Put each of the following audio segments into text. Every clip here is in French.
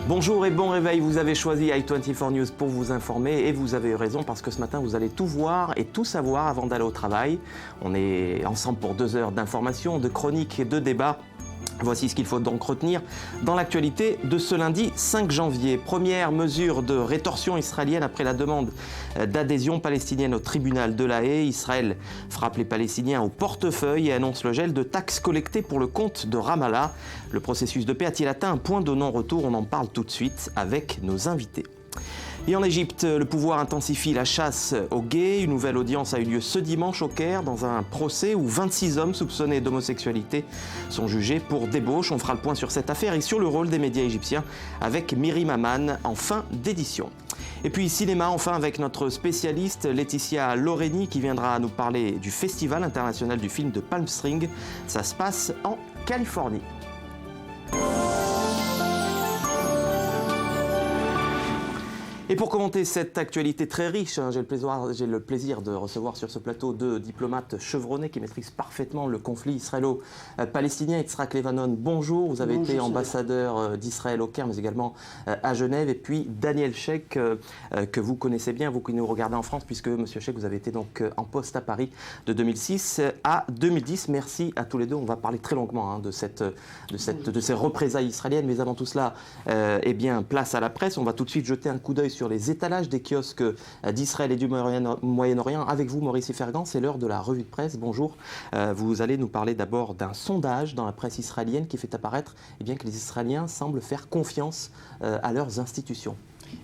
Bonjour et bon réveil, vous avez choisi i24 News pour vous informer et vous avez eu raison parce que ce matin vous allez tout voir et tout savoir avant d'aller au travail. On est ensemble pour 2 heures d'informations, de chroniques et de débats. Voici ce qu'il faut donc retenir dans l'actualité de ce lundi 5 janvier. Première mesure de rétorsion israélienne après la demande d'adhésion palestinienne au tribunal de La Haye. Israël frappe les Palestiniens au portefeuille et annonce le gel de taxes collectées pour le compte de Ramallah. Le processus de paix a-t-il atteint un point de non-retour? On en parle tout de suite avec nos invités. Et en Égypte, le pouvoir intensifie la chasse aux gays. Une nouvelle audience a eu lieu ce dimanche au Caire dans un procès où 26 hommes soupçonnés d'homosexualité sont jugés pour débauche. On fera le point sur cette affaire et sur le rôle des médias égyptiens avec Myrim Aman en fin d'édition. Et puis cinéma enfin avec notre spécialiste Laetitia Loreni qui viendra nous parler du Festival international du film de Palm Springs. Ça se passe en Californie. Et pour commenter cette actualité très riche, j'ai le plaisir de recevoir sur ce plateau 2 diplomates chevronnés qui maîtrisent parfaitement le conflit israélo-palestinien. Yitzhak Levanon, bonjour. Vous avez été ambassadeur d'Israël au Caire, mais également à Genève. Et puis Daniel Sheikh, que vous connaissez bien, vous qui nous regardez en France, puisque Monsieur Sheikh, vous avez été donc en poste à Paris de 2006 à 2010. Merci à tous les deux. On va parler très longuement de ces représailles israéliennes. Mais avant tout cela, eh bien, place à la presse. On va tout de suite jeter un coup d'œil sur les étalages des kiosques d'Israël et du Moyen-Orient. Avec vous, Maurice Ifergan, c'est l'heure de la revue de presse. Bonjour. Vous allez nous parler d'abord d'un sondage dans la presse israélienne qui fait apparaître que les Israéliens semblent faire confiance à leurs institutions.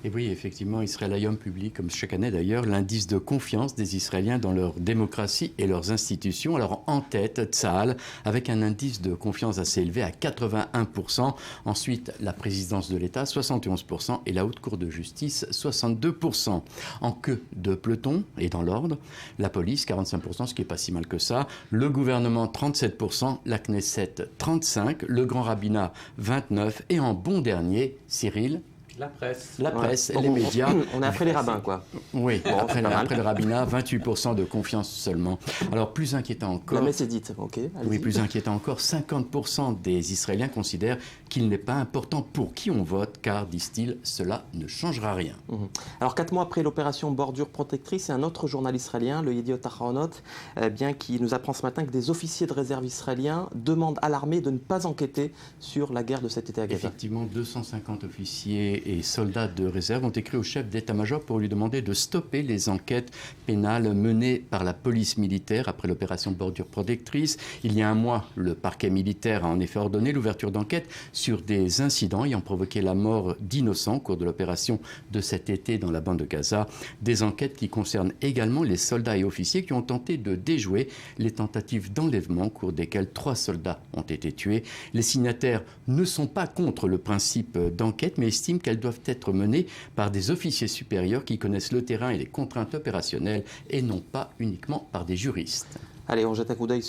Et oui, effectivement, Israël Hayom publie, comme chaque année d'ailleurs, l'indice de confiance des Israéliens dans leur démocratie et leurs institutions. Alors en tête, Tzahal, avec un indice de confiance assez élevé à 81%. Ensuite, la présidence de l'État, 71%. Et la Haute Cour de justice, 62%. En queue de peloton, et dans l'ordre, la police, 45%, ce qui n'est pas si mal que ça. Le gouvernement, 37%. La Knesset, 35%. Le Grand Rabbinat, 29%. Et en bon dernier, Cyril, la presse, les médias. On est après les rabbins, quoi. Oui, bon, après le rabbinat, 28% de confiance seulement. Alors, plus inquiétant encore... La messe est dite, ok. Oui, plus inquiétant encore, 50% des Israéliens considèrent qu'il n'est pas important pour qui on vote, car, disent-ils, cela ne changera rien. Alors, 4 mois après l'opération Bordure Protectrice, un autre journal israélien, le Yediot Ahronot, qui nous apprend ce matin que des officiers de réserve israéliens demandent à l'armée de ne pas enquêter sur la guerre de cet été à Gaza. Effectivement, 250 officiers et soldats de réserve ont écrit au chef d'état-major pour lui demander de stopper les enquêtes pénales menées par la police militaire après l'opération Bordure Protectrice. Il y a un mois, le parquet militaire a en effet ordonné l'ouverture d'enquêtes sur des incidents ayant provoqué la mort d'innocents au cours de l'opération de cet été dans la bande de Gaza. Des enquêtes qui concernent également les soldats et officiers qui ont tenté de déjouer les tentatives d'enlèvement au cours desquelles 3 soldats ont été tués. Les signataires ne sont pas contre le principe d'enquête, mais estiment qu'elles doivent être menées par des officiers supérieurs qui connaissent le terrain et les contraintes opérationnelles et non pas uniquement par des juristes. Allez, on jette un coup d'œil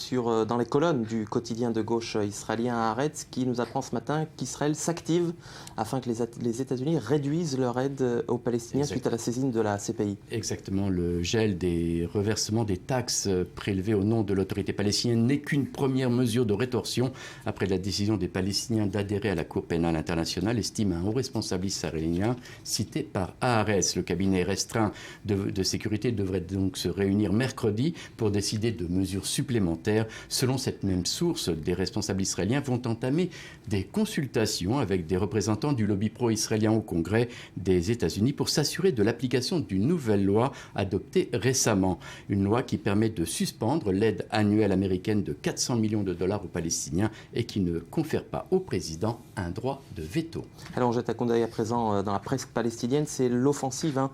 dans les colonnes du quotidien de gauche israélien Haaretz qui nous apprend ce matin qu'Israël s'active afin que les États-Unis réduisent leur aide aux Palestiniens suite à la saisine de la CPI. Exactement. Le gel des reversements des taxes prélevées au nom de l'autorité palestinienne n'est qu'une première mesure de rétorsion après la décision des Palestiniens d'adhérer à la Cour pénale internationale, estime un haut responsable israélien cité par Haaretz. Le cabinet restreint de sécurité devrait donc se réunir mercredi pour décider de mesures supplémentaires. Selon cette même source, des responsables israéliens vont entamer des consultations avec des représentants du lobby pro-israélien au Congrès des États-Unis pour s'assurer de l'application d'une nouvelle loi adoptée récemment. Une loi qui permet de suspendre l'aide annuelle américaine de 400 millions de dollars aux Palestiniens et qui ne confère pas au président un droit de veto. Alors on jette un coup d'œil à présent dans la presse palestinienne. C'est l'offensive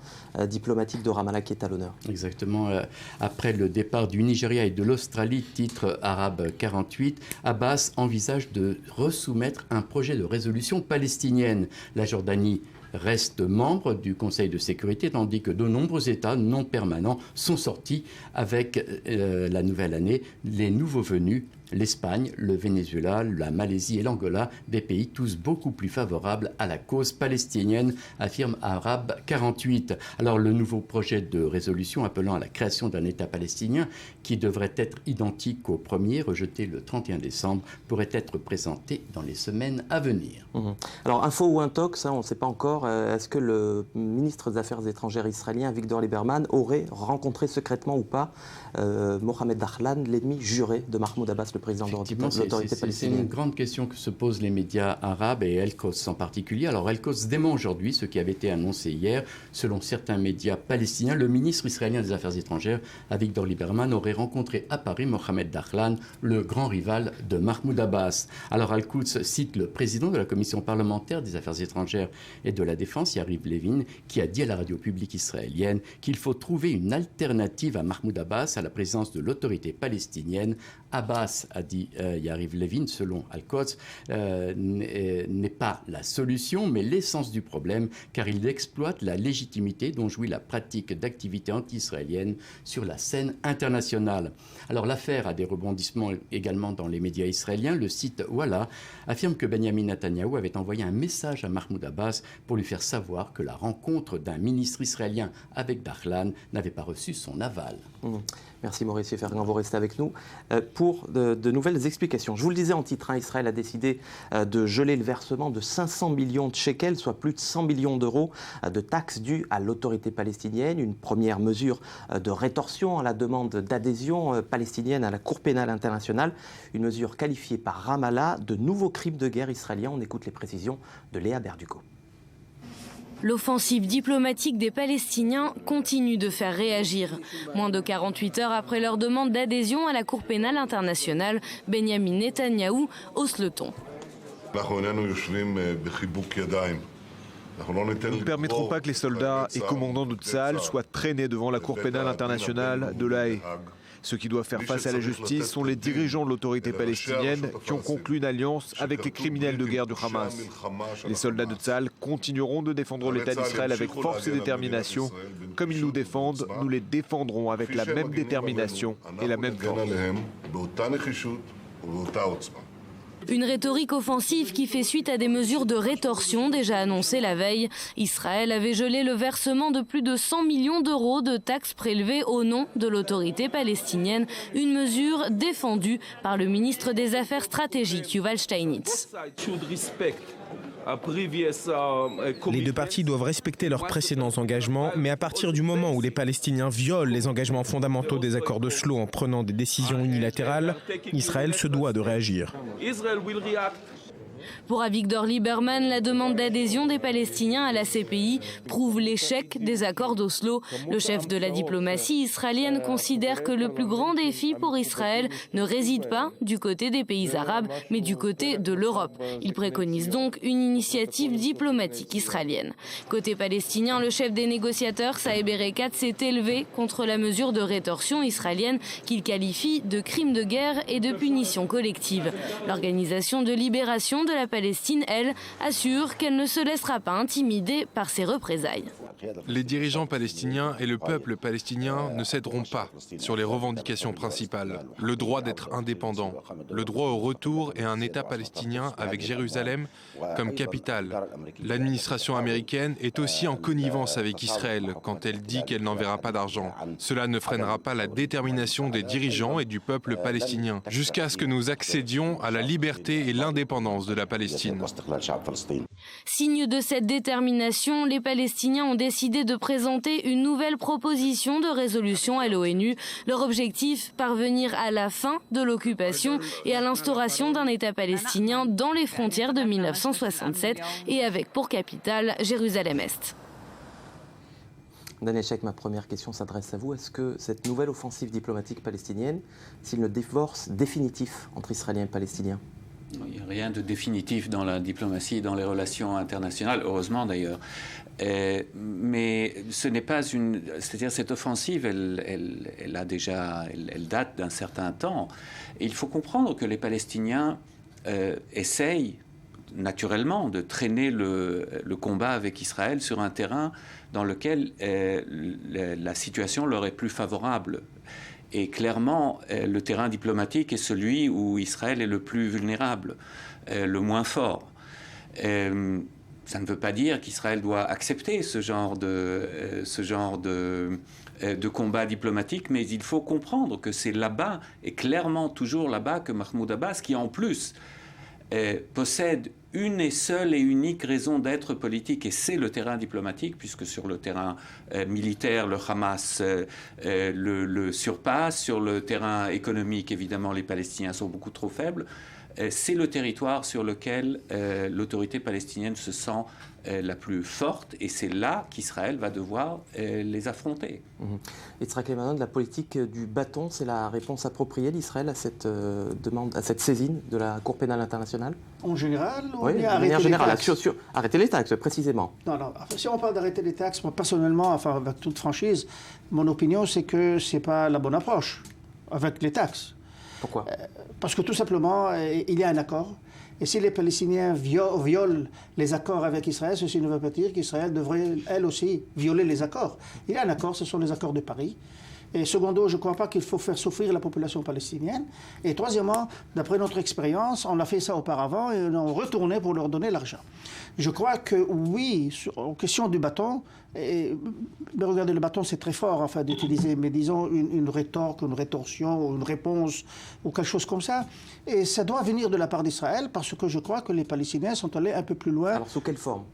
diplomatique de Ramallah qui est à l'honneur. Exactement. Après le départ du Nigeria et de l'Australie, titre Arabe 48, Abbas envisage de resoumettre un projet de résolution palestinienne. La Jordanie reste membre du Conseil de sécurité, tandis que de nombreux États non permanents sont sortis avec la nouvelle année. Les nouveaux venus l'Espagne, le Venezuela, la Malaisie et l'Angola, des pays tous beaucoup plus favorables à la cause palestinienne, affirme Arabe 48. Alors le nouveau projet de résolution appelant à la création d'un État palestinien qui devrait être identique au premier, rejeté le 31 décembre, pourrait être présenté dans les semaines à venir. Alors info ou intox, ça on ne sait pas encore, est-ce que le ministre des Affaires étrangères israélien, Avigdor Lieberman, aurait rencontré secrètement ou pas Mohamed Dahlan, l'ennemi juré de Mahmoud Abbas, le président de l'autorité palestinienne? C'est une grande question que se posent les médias arabes et El-Quds en particulier. Alors El-Quds dément aujourd'hui ce qui avait été annoncé hier. Selon certains médias palestiniens, le ministre israélien des Affaires étrangères, Avigdor Lieberman, aurait rencontré à Paris Mohamed Dahlan, le grand rival de Mahmoud Abbas. Alors Al-Quds cite le président de la commission parlementaire des Affaires étrangères et de la Défense, Yariv Levin, qui a dit à la radio publique israélienne qu'il faut trouver une alternative à Mahmoud Abbas à la présidence de l'autorité palestinienne. Abbas, a dit Yariv Levin, selon Al-Quds, n'est pas la solution, mais l'essence du problème, car il exploite la légitimité dont jouit la pratique d'activités anti-israéliennes sur la scène internationale. Alors l'affaire a des rebondissements également dans les médias israéliens. Le site Walla affirme que Benjamin Netanyahou avait envoyé un message à Mahmoud Abbas pour lui faire savoir que la rencontre d'un ministre israélien avec Dahlan n'avait pas reçu son aval. Merci Maurice Ferrand, vous restez avec nous pour de nouvelles explications. Je vous le disais en titre, Israël a décidé de geler le versement de 500 millions de shekels, soit plus de 100 millions d'euros de taxes dues à l'autorité palestinienne. Une première mesure de rétorsion à la demande d'adhésion palestinienne à la Cour pénale internationale. Une mesure qualifiée par Ramallah de nouveau crime de guerre israélien. On écoute les précisions de Léa Berduco. L'offensive diplomatique des Palestiniens continue de faire réagir. Moins de 48 heures après leur demande d'adhésion à la Cour pénale internationale, Benjamin Netanyahou hausse le ton. Nous ne permettrons pas que les soldats et commandants de Tsahal soient traînés devant la Cour pénale internationale de La Haye. Ceux qui doivent faire face à la justice sont les dirigeants de l'autorité palestinienne qui ont conclu une alliance avec les criminels de guerre du Hamas. Les soldats de Tsahal continueront de défendre l'État d'Israël avec force et détermination. Comme ils nous défendent, nous les défendrons avec la même détermination et la même force. Une rhétorique offensive qui fait suite à des mesures de rétorsion déjà annoncées la veille. Israël avait gelé le versement de plus de 100 millions d'euros de taxes prélevées au nom de l'autorité palestinienne. Une mesure défendue par le ministre des Affaires stratégiques, Yuval Steinitz. Les deux parties doivent respecter leurs précédents engagements, mais à partir du moment où les Palestiniens violent les engagements fondamentaux des accords d'Oslo en prenant des décisions unilatérales, Israël se doit de réagir. Pour Avigdor Lieberman, la demande d'adhésion des Palestiniens à la CPI prouve l'échec des accords d'Oslo. Le chef de la diplomatie israélienne considère que le plus grand défi pour Israël ne réside pas du côté des pays arabes, mais du côté de l'Europe. Il préconise donc une initiative diplomatique israélienne. Côté palestinien, le chef des négociateurs, Saeb Erekat, s'est élevé contre la mesure de rétorsion israélienne qu'il qualifie de crime de guerre et de punition collective. L'Organisation de libération de la Palestine, elle, assure qu'elle ne se laissera pas intimider par ces représailles. Les dirigeants palestiniens et le peuple palestinien ne céderont pas sur les revendications principales. Le droit d'être indépendant, le droit au retour et un État palestinien avec Jérusalem comme capitale. L'administration américaine est aussi en connivence avec Israël quand elle dit qu'elle n'enverra pas d'argent. Cela ne freinera pas la détermination des dirigeants et du peuple palestinien, jusqu'à ce que nous accédions à la liberté et l'indépendance de la Palestine. Signe de cette détermination, les Palestiniens ont décidé de présenter une nouvelle proposition de résolution à l'ONU. Leur objectif, parvenir à la fin de l'occupation et à l'instauration d'un État palestinien dans les frontières de 1967 et avec pour capitale Jérusalem-Est. Daniel Sheikh, ma première question s'adresse à vous. Est-ce que cette nouvelle offensive diplomatique palestinienne, c'est le divorce définitif entre Israéliens et Palestiniens ? Il n'y a rien de définitif dans la diplomatie et dans les relations internationales, heureusement d'ailleurs. Mais ce n'est pas une... C'est-à-dire cette offensive, elle date d'un certain temps. Et il faut comprendre que les Palestiniens essayent naturellement de traîner le combat avec Israël sur un terrain dans lequel la situation leur est plus favorable. Et clairement, le terrain diplomatique est celui où Israël est le plus vulnérable, le moins fort. Ça ne veut pas dire qu'Israël doit accepter ce genre de combat diplomatique, mais il faut comprendre que c'est là-bas, et clairement toujours là-bas, que Mahmoud Abbas, qui en plus possède une et seule et unique raison d'être politique, et c'est le terrain diplomatique, puisque sur le terrain militaire, le Hamas le surpasse, sur le terrain économique, évidemment, les Palestiniens sont beaucoup trop faibles. C'est le territoire sur lequel l'autorité palestinienne se sent la plus forte, et c'est là qu'Israël va devoir les affronter. Yitzhak Leimanon, la politique du bâton, c'est la réponse appropriée d'Israël à cette demande, à cette saisine de la Cour pénale internationale? En général, oui, de manière générale, arrêter les taxes, précisément. Non, si on parle d'arrêter les taxes, moi personnellement, enfin avec toute franchise, mon opinion c'est que c'est pas la bonne approche avec les taxes. Pourquoi? Parce que tout simplement, il y a un accord. Et si les Palestiniens violent les accords avec Israël, ceci ne veut pas dire qu'Israël devrait, elle aussi, violer les accords. Il y a un accord, ce sont les accords de Paris. Et secondo, je ne crois pas qu'il faut faire souffrir la population palestinienne. Et troisièmement, d'après notre expérience, on a fait ça auparavant et on a retourné pour leur donner l'argent. Je crois que oui, en question du bâton, mais regardez, le bâton c'est très fort enfin, d'utiliser, mais disons une rétorque, une rétorsion, ou une réponse, ou quelque chose comme ça. Et ça doit venir de la part d'Israël, parce que je crois que les Palestiniens sont allés un peu plus loin. Alors sous quelle forme?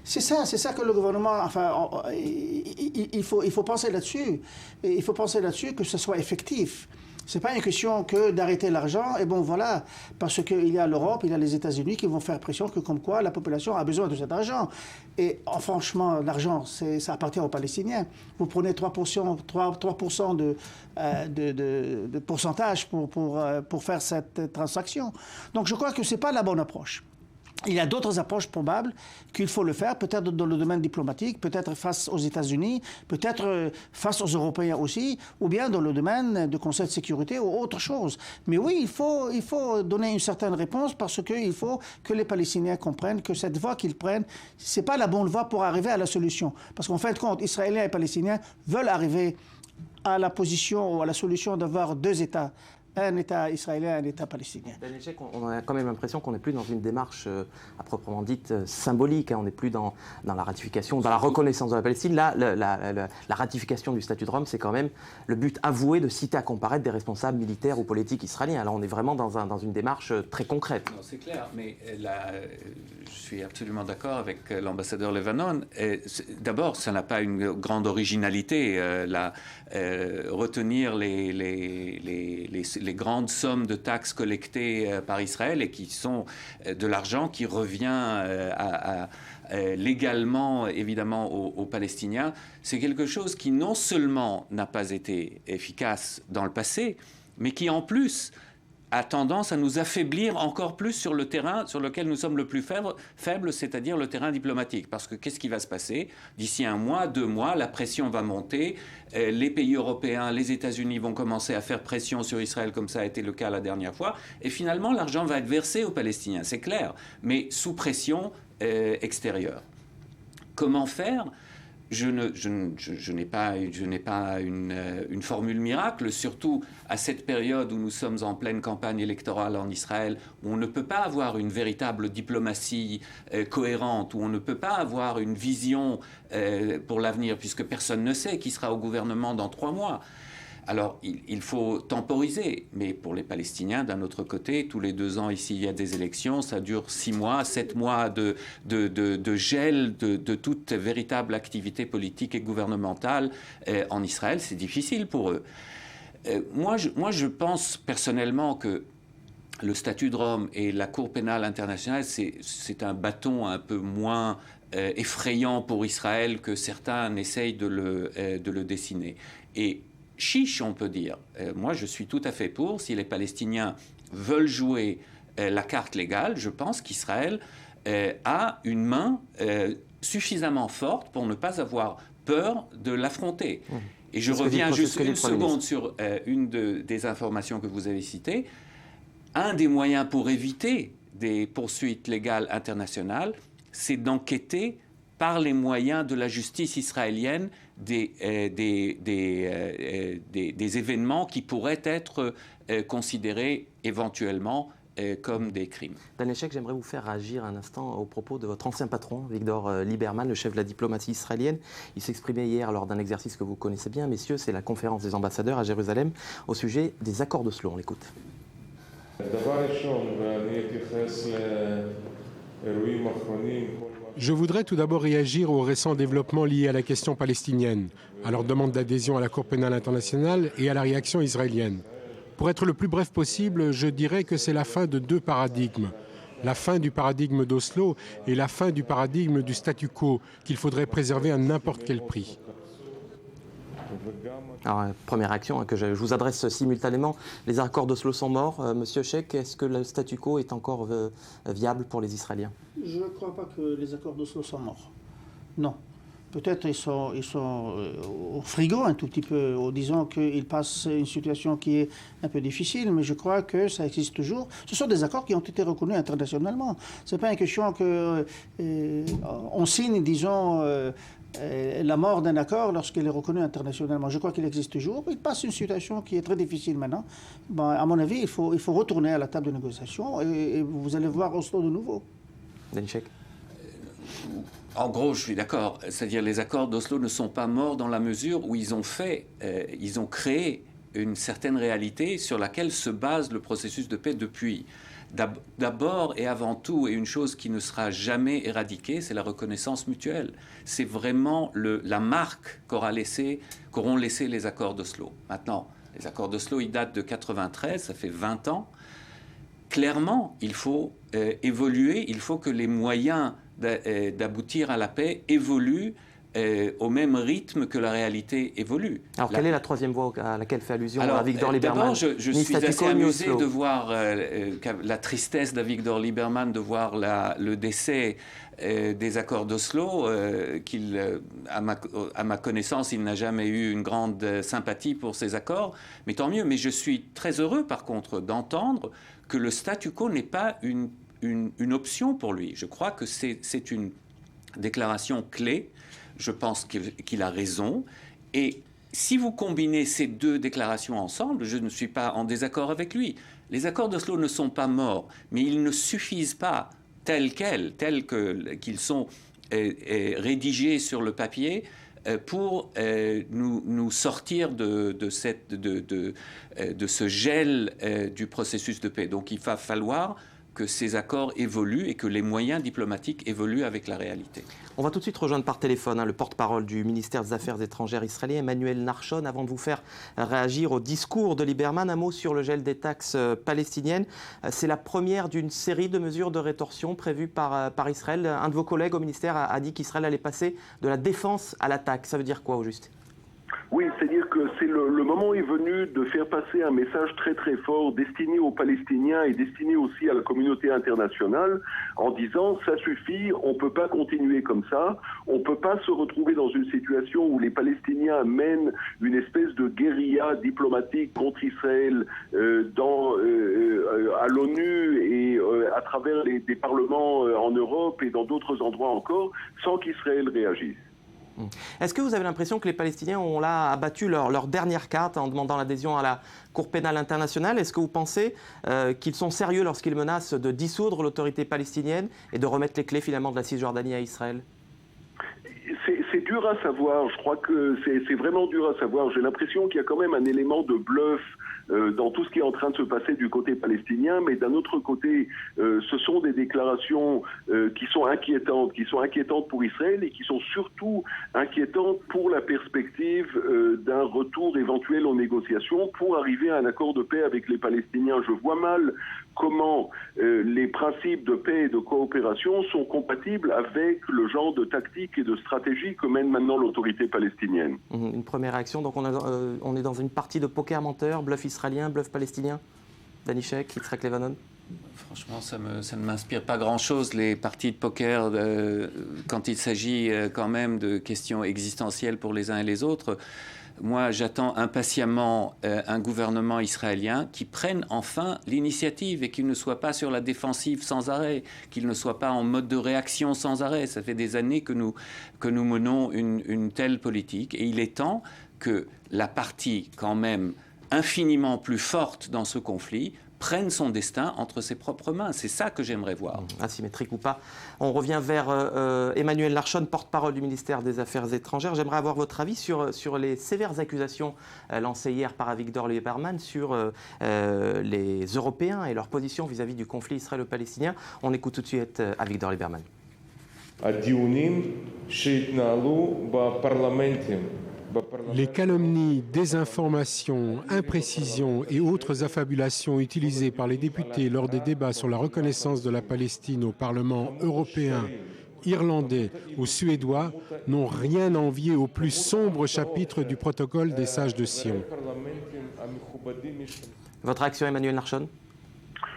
C'est ça que le gouvernement, enfin, il faut penser là-dessus. Il faut penser là-dessus que ce soit effectif. C'est pas une question que d'arrêter l'argent, et bon voilà, parce qu'il y a l'Europe, il y a les États-Unis qui vont faire pression que comme quoi la population a besoin de cet argent. Et franchement, l'argent, ça appartient aux Palestiniens. Vous prenez 3% de pourcentage pour faire cette transaction. Donc je crois que c'est pas la bonne approche. Il y a d'autres approches probables qu'il faut le faire, peut-être dans le domaine diplomatique, peut-être face aux États-Unis, peut-être face aux Européens aussi, ou bien dans le domaine du Conseil de sécurité ou autre chose. Mais oui, il faut donner une certaine réponse parce qu'il faut que les Palestiniens comprennent que cette voie qu'ils prennent, ce n'est pas la bonne voie pour arriver à la solution. Parce qu'en fin de compte, Israéliens et Palestiniens veulent arriver à la position ou à la solution d'avoir deux États. Un État israélien, un État palestinien. On a quand même l'impression qu'on n'est plus dans une démarche à proprement dite symbolique. On n'est plus dans la ratification, dans la reconnaissance de la Palestine. Là, la ratification du statut de Rome, c'est quand même le but avoué de citer à comparaître des responsables militaires ou politiques israéliens. Alors on est vraiment dans une démarche très concrète. Non, c'est clair, mais là, je suis absolument d'accord avec l'ambassadeur Leimanon. D'abord, ça n'a pas une grande originalité. Retenir les grandes sommes de taxes collectées par Israël et qui sont de l'argent qui revient légalement, évidemment, aux Palestiniens, c'est quelque chose qui non seulement n'a pas été efficace dans le passé, mais qui en plus a tendance à nous affaiblir encore plus sur le terrain sur lequel nous sommes le plus faibles, c'est-à-dire le terrain diplomatique. Parce que qu'est-ce qui va se passer? D'ici 1 mois, 2 mois, la pression va monter, les pays européens, les États-Unis vont commencer à faire pression sur Israël comme ça a été le cas la dernière fois, et finalement l'argent va être versé aux Palestiniens, c'est clair, mais sous pression extérieure. Comment faire? Je n'ai pas une formule miracle, surtout à cette période où nous sommes en pleine campagne électorale en Israël, où on ne peut pas avoir une véritable diplomatie cohérente, où on ne peut pas avoir une vision pour l'avenir, puisque personne ne sait qui sera au gouvernement dans 3 mois. Alors, il faut temporiser, mais pour les Palestiniens, d'un autre côté, tous les 2 ans, ici, il y a des élections, ça dure 6 mois, 7 mois de gel de toute véritable activité politique et gouvernementale en Israël, c'est difficile pour eux. Moi, je pense personnellement que le statut de Rome et la Cour pénale internationale, c'est un bâton un peu moins effrayant pour Israël que certains essayent de le dessiner. Et chiche, on peut dire. Moi, je suis tout à fait pour. Si les Palestiniens veulent jouer la carte légale, je pense qu'Israël a une main suffisamment forte pour ne pas avoir peur de l'affronter. Et je reviens juste une seconde sur une des informations que vous avez citées. Un des moyens pour éviter des poursuites légales internationales, c'est d'enquêter par les moyens de la justice israélienne des événements qui pourraient être considérés éventuellement comme des crimes. Daniel Sheikh, j'aimerais vous faire réagir un instant au propos de votre ancien patron, Avigdor Lieberman, le chef de la diplomatie israélienne. Il s'exprimait hier lors d'un exercice que vous connaissez bien, messieurs, c'est la conférence des ambassadeurs à Jérusalem au sujet des accords d'Oslo. On l'écoute. Je voudrais tout d'abord réagir aux récents développements liés à la question palestinienne, à leur demande d'adhésion à la Cour pénale internationale et à la réaction israélienne. Pour être le plus bref possible, je dirais que c'est la fin de deux paradigmes. La fin du paradigme d'Oslo et la fin du paradigme du statu quo qu'il faudrait préserver à n'importe quel prix. Alors, première réaction que je vous adresse simultanément. Les accords d'Oslo sont morts. Monsieur Sheikh, est-ce que le statu quo est encore viable pour les Israéliens? Je ne crois pas que les accords d'Oslo sont morts. Non. Peut-être ils sont au frigo un tout petit peu, en disant qu'ils passent une situation qui est un peu difficile, mais je crois que ça existe toujours. Ce sont des accords qui ont été reconnus internationalement. Ce n'est pas une question qu'on signe, disons, la mort d'un accord lorsqu'il est reconnu internationalement. Je crois qu'il existe toujours. Il passe une situation qui est très difficile maintenant. Bon, à mon avis, il faut retourner à la table de négociation et vous allez voir Oslo de nouveau. Daniel Sheikh. En gros, je suis d'accord. C'est-à-dire les accords d'Oslo ne sont pas morts dans la mesure où ils ont créé une certaine réalité sur laquelle se base le processus de paix depuis. D'abord et avant tout, et une chose qui ne sera jamais éradiquée, c'est la reconnaissance mutuelle. C'est vraiment la marque qu'auront laissé les accords d'Oslo. Maintenant, les accords d'Oslo, ils datent de 1993, ça fait 20 ans. Clairement, il faut évoluer, il faut que les moyens d'aboutir à la paix évoluent au même rythme que la réalité évolue. Alors, quelle est la troisième voie à laquelle fait allusion Avigdor Lieberman? D'abord, je suis assez amusé de voir la tristesse d'Avigdor Lieberman, de voir le décès des accords d'Oslo, à ma connaissance, il n'a jamais eu une grande sympathie pour ces accords, mais tant mieux. Mais je suis très heureux, par contre, d'entendre que le statu quo n'est pas une option pour lui. Je crois que c'est une déclaration clé. Je pense qu'il a raison. Et si vous combinez ces deux déclarations ensemble, je ne suis pas en désaccord avec lui. Les accords d'Oslo ne sont pas morts, mais ils ne suffisent pas tels qu'ils sont rédigés sur le papier pour nous sortir de ce gel du processus de paix. Donc il va falloir que ces accords évoluent et que les moyens diplomatiques évoluent avec la réalité. On va tout de suite rejoindre par téléphone le porte-parole du ministère des Affaires étrangères israélien, Emmanuel Narshon, avant de vous faire réagir au discours de Lieberman. Un mot sur le gel des taxes palestiniennes. C'est la première d'une série de mesures de rétorsion prévues par Israël. Un de vos collègues au ministère a dit qu'Israël allait passer de la défense à l'attaque. Ça veut dire quoi au juste ? Oui, c'est-à-dire que le moment est venu de faire passer un message très très fort destiné aux Palestiniens et destiné aussi à la communauté internationale en disant ça suffit, on ne peut pas continuer comme ça, on ne peut pas se retrouver dans une situation où les Palestiniens mènent une espèce de guérilla diplomatique contre Israël à l'ONU et à travers des parlements en Europe et dans d'autres endroits encore sans qu'Israël réagisse. Est-ce que vous avez l'impression que les Palestiniens ont là abattu leur dernière carte en demandant l'adhésion à la Cour pénale internationale? Est-ce que vous pensez qu'ils sont sérieux lorsqu'ils menacent de dissoudre l'autorité palestinienne et de remettre les clés finalement de la Cisjordanie à Israël? C'est dur à savoir, je crois que c'est vraiment dur à savoir. J'ai l'impression qu'il y a quand même un élément de bluff dans tout ce qui est en train de se passer du côté palestinien, mais d'un autre côté, ce sont des déclarations qui sont inquiétantes pour Israël et qui sont surtout inquiétantes pour la perspective d'un retour éventuel aux négociations pour arriver à un accord de paix avec les Palestiniens. Je vois mal comment les principes de paix et de coopération sont compatibles avec le genre de tactique et de stratégie que mène maintenant l'autorité palestinienne. Une première réaction, donc on est dans une partie de poker menteur, bluff israélien, bluff palestinien. Daniel Sheikh, Yitzhak Levanon. Franchement, ça ne m'inspire pas grand-chose, les parties de poker, quand il s'agit quand même de questions existentielles pour les uns et les autres. Moi, j'attends impatiemment un gouvernement israélien qui prenne enfin l'initiative et qu'il ne soit pas sur la défensive sans arrêt, qu'il ne soit pas en mode de réaction sans arrêt. Ça fait des années que nous menons une telle politique. Et il est temps que la partie quand même infiniment plus forte dans ce conflit prenne son destin entre ses propres mains. C'est ça que j'aimerais voir. Asymétrique ou pas. On revient vers Emmanuel Larchon, porte-parole du ministère des Affaires étrangères. J'aimerais avoir votre avis sur les sévères accusations lancées hier par Avigdor Lieberman sur les Européens et leur position vis-à-vis du conflit israélo-palestinien. On écoute tout de suite Avigdor Lieberman. Les calomnies, désinformations, imprécisions et autres affabulations utilisées par les députés lors des débats sur la reconnaissance de la Palestine au Parlement européen, irlandais ou suédois n'ont rien à envier au plus sombre chapitre du protocole des sages de Sion. Votre réaction, Emmanuel Larchon ?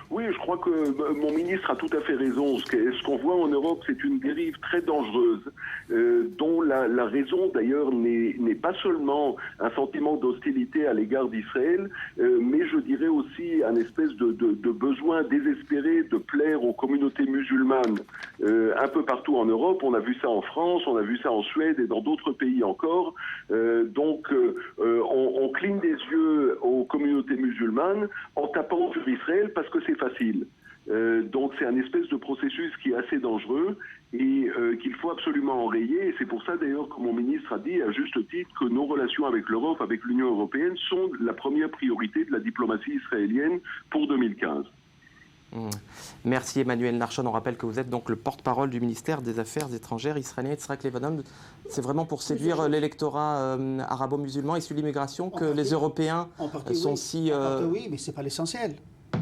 Oui, je crois que mon ministre a tout à fait raison. Ce qu'on voit en Europe, c'est une dérive très dangereuse, dont la raison d'ailleurs n'est pas seulement un sentiment d'hostilité à l'égard d'Israël, mais je dirais aussi un espèce de besoin désespéré de plaire aux communautés musulmanes un peu partout en Europe. On a vu ça en France, on a vu ça en Suède et dans d'autres pays encore. Donc on cligne des yeux aux communautés musulmanes en tapant sur Israël parce que c'est facile. Donc c'est un espèce de processus qui est assez dangereux et qu'il faut absolument enrayer. Et c'est pour ça d'ailleurs que mon ministre a dit à juste titre que nos relations avec l'Europe, avec l'Union européenne, sont la première priorité de la diplomatie israélienne pour 2015. Merci Emmanuel Larchon. On rappelle que vous êtes donc le porte-parole du ministère des Affaires étrangères israélien. Yitzhak Lebanon, c'est vraiment pour séduire l'électorat arabo-musulman issu de l'immigration que les Européens sont si... En partie oui, mais ce n'est pas l'essentiel.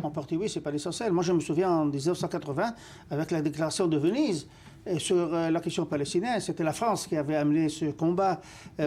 En partie oui, ce n'est pas l'essentiel. Moi je me souviens en 1980, avec la déclaration de Venise, sur la question palestinienne, c'était la France qui avait amené ce combat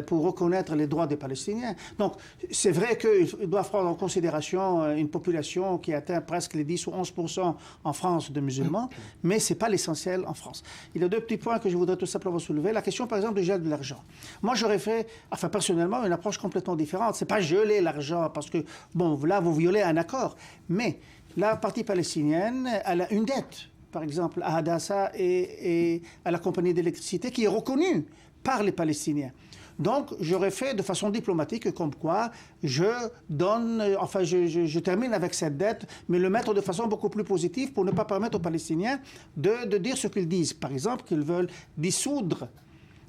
pour reconnaître les droits des Palestiniens. Donc, c'est vrai qu'ils doivent prendre en considération une population qui atteint presque les 10 ou 11% en France de musulmans, mais ce n'est pas l'essentiel en France. Il y a deux petits points que je voudrais tout simplement soulever. La question, par exemple, du gel de l'argent. Moi, j'aurais fait, personnellement, une approche complètement différente. Ce n'est pas geler l'argent parce que, bon, là, vous violez un accord. Mais la partie palestinienne, elle a une dette, par exemple, à Hadassah et à la compagnie d'électricité, qui est reconnue par les Palestiniens. Donc, j'aurais fait de façon diplomatique, comme quoi je termine avec cette dette, mais le mettre de façon beaucoup plus positive pour ne pas permettre aux Palestiniens de dire ce qu'ils disent. Par exemple, qu'ils veulent dissoudre,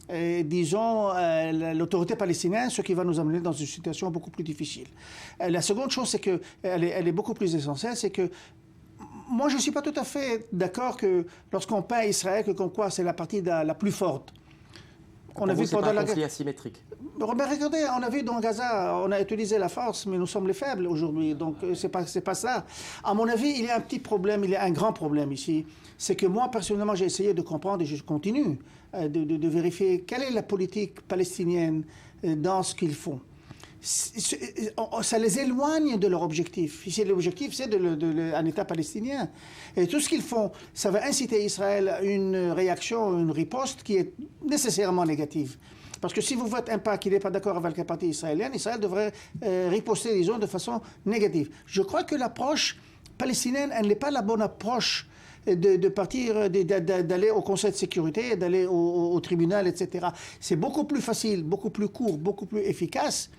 l'autorité palestinienne, ce qui va nous amener dans une situation beaucoup plus difficile. La seconde chose, c'est qu'elle est beaucoup plus essentielle, c'est que moi, je ne suis pas tout à fait d'accord que lorsqu'on peint Israël, que comme quoi c'est la partie la plus forte. On a vu pendant la conflit asymétrique. Regardez, on a vu dans Gaza, on a utilisé la force, mais nous sommes les faibles aujourd'hui. Donc, c'est pas ça. À mon avis, il y a un petit problème, il y a un grand problème ici. C'est que moi, personnellement, j'ai essayé de comprendre et je continue de vérifier quelle est la politique palestinienne dans ce qu'ils font. Ça les éloigne de leur objectif. Ici, l'objectif, c'est un État palestinien. Et tout ce qu'ils font, ça va inciter Israël à une réaction, une riposte qui est nécessairement négative. Parce que si vous faites un pas qui n'est pas d'accord avec la partie israélienne, Israël devrait riposter, disons, de façon négative. Je crois que l'approche palestinienne, elle n'est pas la bonne approche de partir, d'aller au Conseil de sécurité, d'aller au tribunal, etc. C'est beaucoup plus facile, beaucoup plus court, beaucoup plus efficace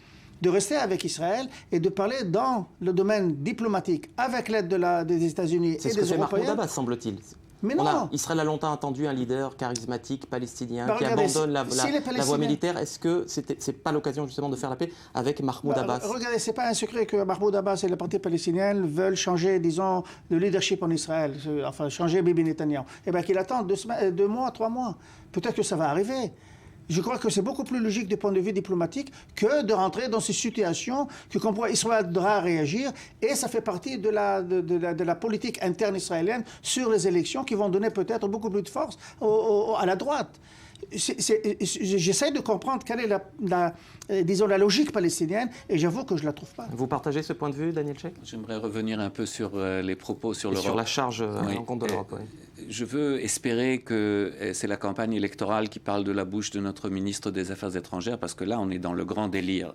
de rester avec Israël et de parler dans le domaine diplomatique avec l'aide des États-Unis et des Européens. C'est ce que fait Mahmoud Abbas, semble-t-il. Mais non. Israël a longtemps attendu un leader charismatique palestinien qui abandonne la voie militaire. Est-ce que c'est pas l'occasion justement de faire la paix avec Mahmoud Abbas? Regardez, c'est pas un secret que Mahmoud Abbas et la partie palestinienne veulent changer, disons, le leadership en Israël, enfin changer Bibi Netanyahu. Eh bien, qu'il attend 2 mois, 3 mois. Peut-être que ça va arriver. Je crois que c'est beaucoup plus logique du point de vue diplomatique que de rentrer dans ces situations que comme quoi Israël devra réagir et ça fait partie de la politique interne israélienne sur les élections qui vont donner peut-être beaucoup plus de force à la droite. J'essaie de comprendre quelle est la logique palestinienne et j'avoue que je ne la trouve pas. Vous partagez ce point de vue, Daniel Sheikh? J'aimerais revenir un peu sur les propos sur l'Europe. Sur la charge en compte de l'Europe, oui. Je veux espérer que c'est la campagne électorale qui parle de la bouche de notre ministre des Affaires étrangères, parce que là, on est dans le grand délire.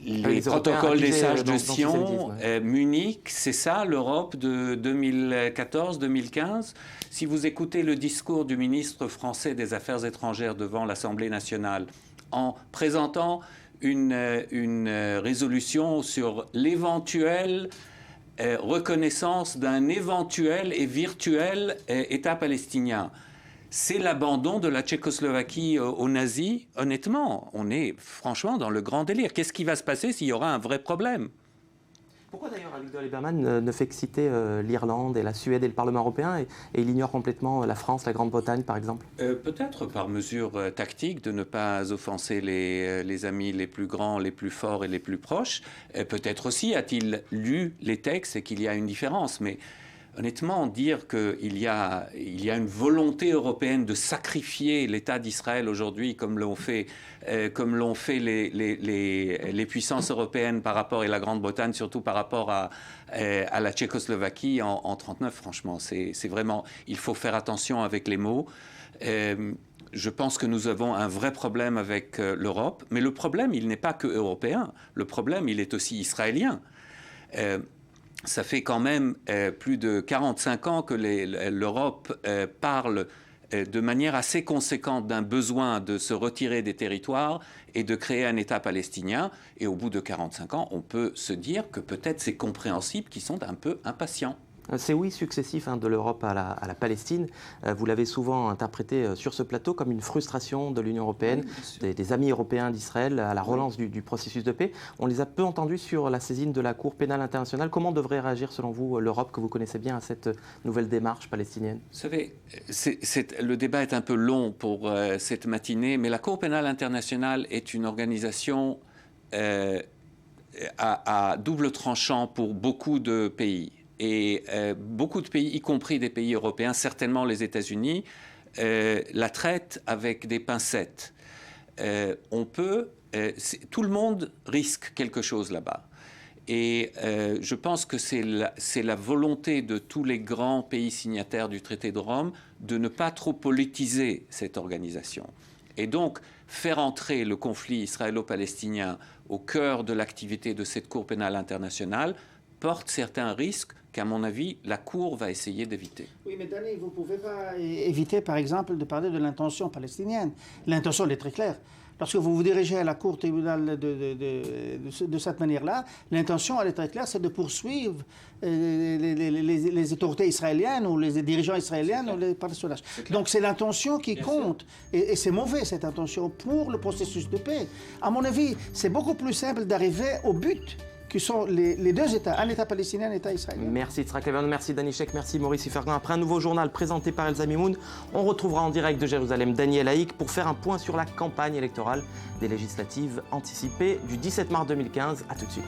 Les protocoles des sages de Sion, Munich, c'est ça l'Europe de 2014-2015. Si vous écoutez le discours du ministre français des Affaires étrangères devant l'Assemblée nationale en présentant une résolution sur l'éventuelle reconnaissance d'un éventuel et virtuel État palestinien, c'est l'abandon de la Tchécoslovaquie aux nazis. Honnêtement, on est franchement dans le grand délire. Qu'est-ce qui va se passer s'il y aura un vrai problème? Pourquoi d'ailleurs Avigdor Lieberman ne fait que citer l'Irlande et la Suède et le Parlement européen et il ignore complètement la France, la Grande-Bretagne par exemple? Peut-être par mesure tactique de ne pas offenser les amis les plus grands, les plus forts et les plus proches. Peut-être aussi a-t-il lu les textes et qu'il y a une différence. Mais honnêtement, dire qu'il y a une volonté européenne de sacrifier l'État d'Israël aujourd'hui, comme l'ont fait les puissances européennes par rapport, et la Grande-Bretagne surtout par rapport à la Tchécoslovaquie en 1939, franchement, c'est vraiment, il faut faire attention avec les mots. Je pense que nous avons un vrai problème avec l'Europe, mais le problème, il n'est pas que européen, le problème, il est aussi israélien. Ça fait quand même plus de 45 ans que l'Europe parle de manière assez conséquente d'un besoin de se retirer des territoires et de créer un État palestinien. Et au bout de 45 ans, on peut se dire que peut-être c'est compréhensible qu'ils sont un peu impatients. Ces oui successifs de l'Europe à la Palestine, vous l'avez souvent interprété sur ce plateau comme une frustration de l'Union européenne, des amis européens d'Israël à la relance du processus de paix. On les a peu entendus sur la saisine de la Cour pénale internationale. Comment devrait réagir selon vous l'Europe, que vous connaissez bien, à cette nouvelle démarche palestinienne? Vous savez, le débat est un peu long pour cette matinée, mais la Cour pénale internationale est une organisation à double tranchant pour beaucoup de pays. Et beaucoup de pays, y compris des pays européens, certainement les États-Unis, la traitent avec des pincettes. Tout le monde risque quelque chose là-bas. Et je pense que c'est la volonté de tous les grands pays signataires du traité de Rome de ne pas trop politiser cette organisation. Et donc, faire entrer le conflit israélo-palestinien au cœur de l'activité de cette Cour pénale internationale porte certains risques qu'à mon avis, la Cour va essayer d'éviter. Oui, mais Dani, vous ne pouvez pas éviter, par exemple, de parler de l'intention palestinienne. L'intention, elle est très claire. Lorsque vous vous dirigez à la Cour tribunal de cette manière-là, l'intention, elle est très claire, c'est de poursuivre les autorités israéliennes ou les dirigeants israéliens ou les personnages. Donc c'est l'intention qui compte. Et c'est mauvais, cette intention, pour le processus de paix. À mon avis, c'est beaucoup plus simple d'arriver au but, qui sont les deux États, un État palestinien, un État israélien. Merci Yitzhak Lieberman, merci Dani Sheikh, merci Maurice Ifergan. Après un nouveau journal présenté par Elsa Mimoun, on retrouvera en direct de Jérusalem Daniel Haïk pour faire un point sur la campagne électorale des législatives anticipées du 17 mars 2015. A tout de suite.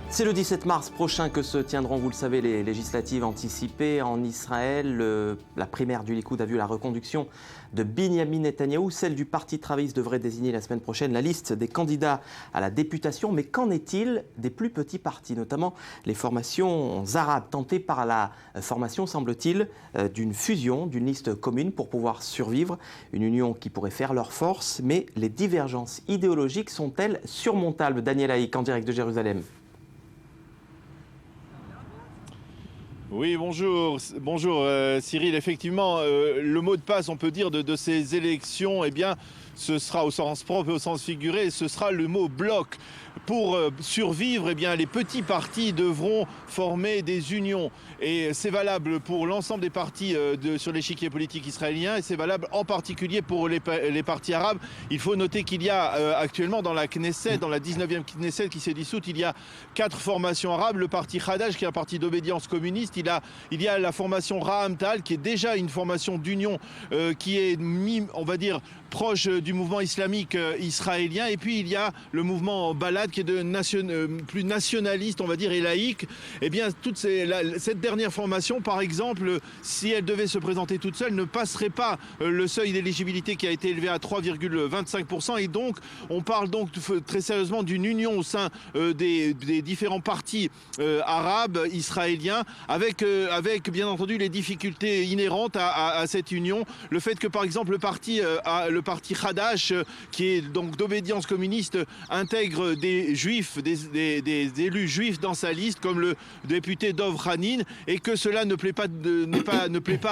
C'est le 17 mars prochain que se tiendront, vous le savez, les législatives anticipées en Israël. La primaire du Likoud a vu la reconduction de Binyamin Netanyahou. Celle du Parti travailliste devrait désigner la semaine prochaine la liste des candidats à la députation. Mais qu'en est-il des plus petits partis, notamment les formations arabes, tentées par la formation, semble-t-il, d'une fusion, d'une liste commune pour pouvoir survivre. Une union qui pourrait faire leur force, mais les divergences idéologiques sont-elles surmontables? Daniel Haïk, en direct de Jérusalem. Oui, bonjour Cyril. Effectivement, le mot de passe, on peut dire, de ces élections, eh bien, ce sera au sens propre et au sens figuré, ce sera le mot bloc. Pour survivre, eh bien, les petits partis devront former des unions. Et c'est valable pour l'ensemble des partis sur l'échiquier politique israélien, et c'est valable en particulier pour les partis arabes. Il faut noter qu'il y a actuellement dans la Knesset, dans la 19e Knesset qui s'est dissoute, il y a 4 formations arabes. Le parti Hadash, qui est un parti d'obédience communiste. Il y a la formation Ra'am Tal, qui est déjà une formation d'union qui est, on va dire, proche du mouvement islamique israélien. Et puis il y a le mouvement Balad qui est plus nationaliste, on va dire, et laïque. Eh bien, cette dernière formation, par exemple, si elle devait se présenter toute seule, ne passerait pas le seuil d'éligibilité qui a été élevé à 3,25%. Et donc, on parle donc très sérieusement d'une union au sein des différents partis arabes, israéliens, avec bien entendu les difficultés inhérentes à cette union. Le fait que, par exemple, le parti Hadash, qui est donc d'obédience communiste, intègre des juifs, des élus juifs dans sa liste, comme le député Dov Hanin, et que cela ne plaît pas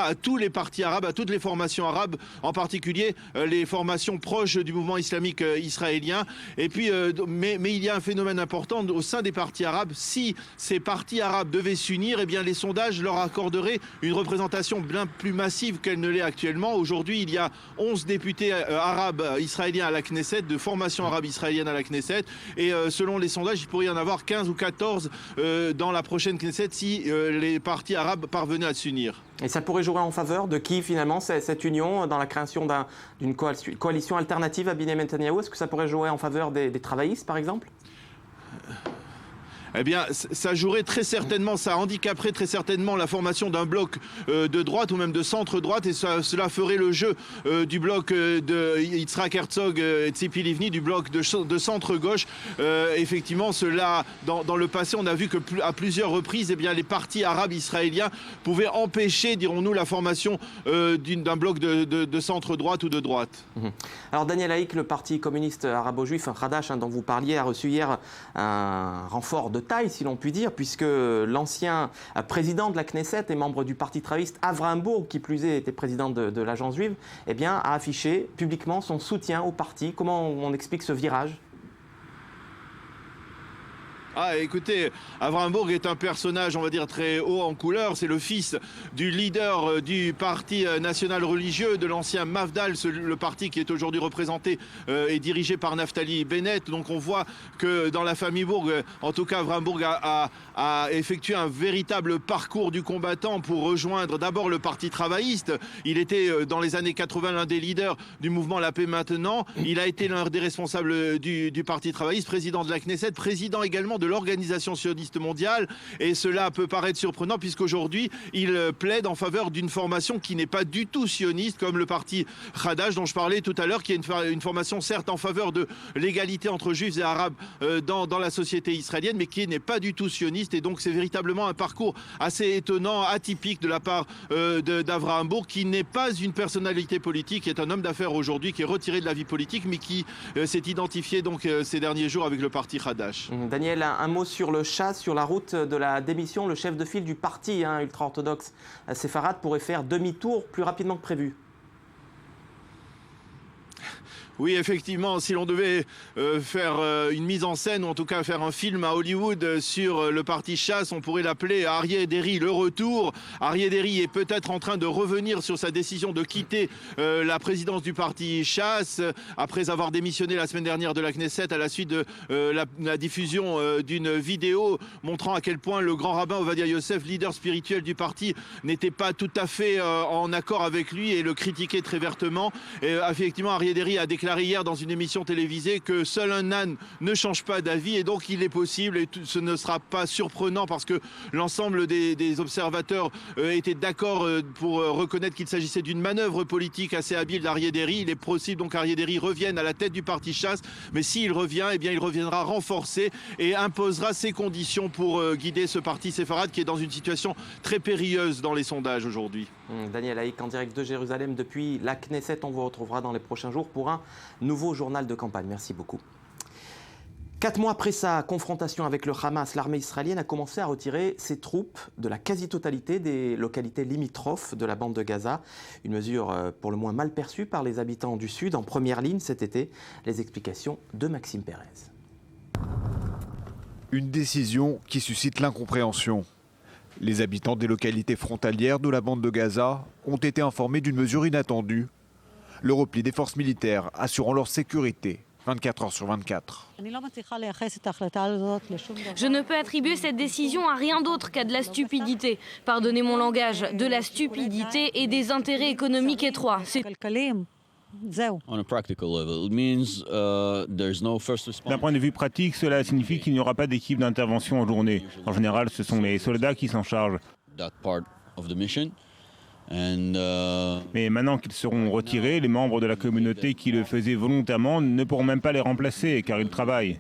à tous les partis arabes, à toutes les formations arabes, en particulier les formations proches du mouvement islamique israélien. Et puis, mais il y a un phénomène important au sein des partis arabes. Si ces partis arabes devaient s'unir, eh bien les sondages leur accorderaient une représentation bien plus massive qu'elle ne l'est actuellement. Aujourd'hui, il y a 11 députés arabes israéliens à la Knesset, de formation arabe israélienne à la Knesset, et selon les sondages, il pourrait y en avoir 15 ou 14 dans la prochaine Knesset si les partis arabes parvenaient à s'unir. Et ça pourrait jouer en faveur de qui, finalement, cette union dans la création d'une coalition alternative à Benyamin Netanyahou? Est-ce que ça pourrait jouer en faveur des travaillistes, par exemple? Eh bien, ça jouerait très certainement, ça handicaperait très certainement la formation d'un bloc de droite ou même de centre-droite, et cela ferait le jeu du bloc de Yitzhak Herzog et Tzipi Livni, du bloc de centre-gauche. Effectivement, cela, dans le passé, on a vu que à plusieurs reprises, eh bien, les partis arabes israéliens pouvaient empêcher, dirons-nous, la formation d'un bloc de centre-droite ou de droite. Alors, Daniel Haïk, le parti communiste arabo-juif, Hadash, dont vous parliez, a reçu hier un renfort de taille, si l'on peut dire, puisque l'ancien président de la Knesset et membre du parti travailliste, Avraham Burg, qui plus est était président de l'agence juive, eh bien, a affiché publiquement son soutien au parti. Comment on explique ce virage ? Ah, écoutez, Avraham Burg est un personnage, on va dire, très haut en couleur. C'est le fils du leader du parti national religieux, de l'ancien Mafdal, le parti qui est aujourd'hui représenté et dirigé par Naftali Bennett. Donc on voit que dans la famille Burg, en tout cas, Avraham Burg a effectué un véritable parcours du combattant pour rejoindre d'abord le parti travailliste. Il était dans les années 80 l'un des leaders du mouvement La Paix Maintenant. Il a été l'un des responsables du parti travailliste, président de la Knesset, président également de l'Organisation sioniste mondiale, et cela peut paraître surprenant puisqu'aujourd'hui il plaide en faveur d'une formation qui n'est pas du tout sioniste, comme le parti Hadash dont je parlais tout à l'heure, qui est une formation certes en faveur de l'égalité entre juifs et arabes dans la société israélienne, mais qui n'est pas du tout sioniste. Et donc c'est véritablement un parcours assez étonnant, atypique de la part d'Avraham Burg, qui n'est pas une personnalité politique, qui est un homme d'affaires aujourd'hui, qui est retiré de la vie politique, mais qui s'est identifié donc ces derniers jours avec le parti Hadash. Daniel, un mot sur le Shas, sur la route de la démission. Le chef de file du parti ultra-orthodoxe séfarade pourrait faire demi-tour plus rapidement que prévu. Oui, effectivement, si l'on devait faire une mise en scène, ou en tout cas faire un film à Hollywood sur le parti Shas, on pourrait l'appeler Aryeh Deri le retour. Aryeh Deri est peut-être en train de revenir sur sa décision de quitter la présidence du parti Shas, après avoir démissionné la semaine dernière de la Knesset à la suite de la diffusion d'une vidéo montrant à quel point le grand rabbin Ovadia Yosef, leader spirituel du parti, n'était pas tout à fait en accord avec lui et le critiquait très vertement. Et effectivement, Aryeh Deri a déclaré hier dans une émission télévisée que seul un âne ne change pas d'avis, et donc il est possible, et ce ne sera pas surprenant parce que l'ensemble des observateurs étaient d'accord pour reconnaître qu'il s'agissait d'une manœuvre politique assez habile d'Aryeh Deri. Il est possible donc qu'Aryeh Deri revienne à la tête du parti Shas, mais s'il revient, eh bien il reviendra renforcé et imposera ses conditions pour guider ce parti séfarade qui est dans une situation très périlleuse dans les sondages aujourd'hui. Daniel Haïk en direct de Jérusalem depuis la Knesset. On vous retrouvera dans les prochains jours pour un nouveau journal de campagne. Merci beaucoup. 4 mois après sa confrontation avec le Hamas, l'armée israélienne a commencé à retirer ses troupes de la quasi-totalité des localités limitrophes de la bande de Gaza. Une mesure pour le moins mal perçue par les habitants du Sud en première ligne cet été. Les explications de Maxime Pérez. Une décision qui suscite l'incompréhension. Les habitants des localités frontalières de la bande de Gaza ont été informés d'une mesure inattendue. Le repli des forces militaires assurant leur sécurité 24 heures sur 24. Je ne peux attribuer cette décision à rien d'autre qu'à de la stupidité. Pardonnez mon langage, de la stupidité et des intérêts économiques étroits. D'un point de vue pratique, cela signifie qu'il n'y aura pas d'équipe d'intervention en journée. En général, ce sont les soldats qui s'en chargent. Mais maintenant qu'ils seront retirés, les membres de la communauté qui le faisaient volontairement ne pourront même pas les remplacer car ils travaillent.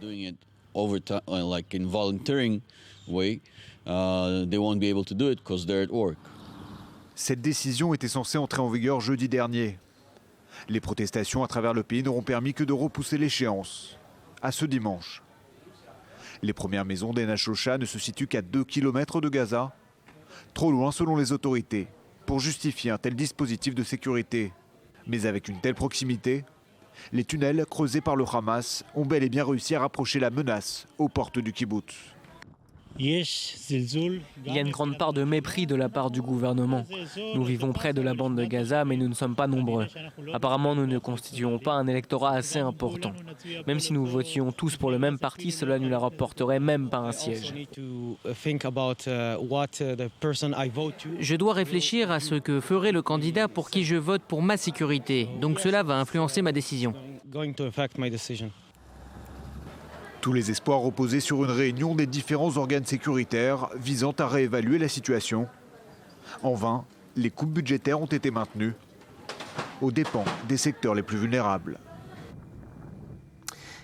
Cette décision était censée entrer en vigueur jeudi dernier. Les protestations à travers le pays n'auront permis que de repousser l'échéance à ce dimanche. Les premières maisons d'En Shosha ne se situent qu'à 2 km de Gaza, trop loin selon les autorités, pour justifier un tel dispositif de sécurité. Mais avec une telle proximité, les tunnels creusés par le Hamas ont bel et bien réussi à rapprocher la menace aux portes du kibboutz. Il y a une grande part de mépris de la part du gouvernement. Nous vivons près de la bande de Gaza, mais nous ne sommes pas nombreux. Apparemment, nous ne constituons pas un électorat assez important. Même si nous votions tous pour le même parti, cela ne leur rapporterait même pas un siège. Je dois réfléchir à ce que ferait le candidat pour qui je vote pour ma sécurité. Donc cela va influencer ma décision. Tous les espoirs reposaient sur une réunion des différents organes sécuritaires visant à réévaluer la situation. En vain, les coupes budgétaires ont été maintenues aux dépens des secteurs les plus vulnérables.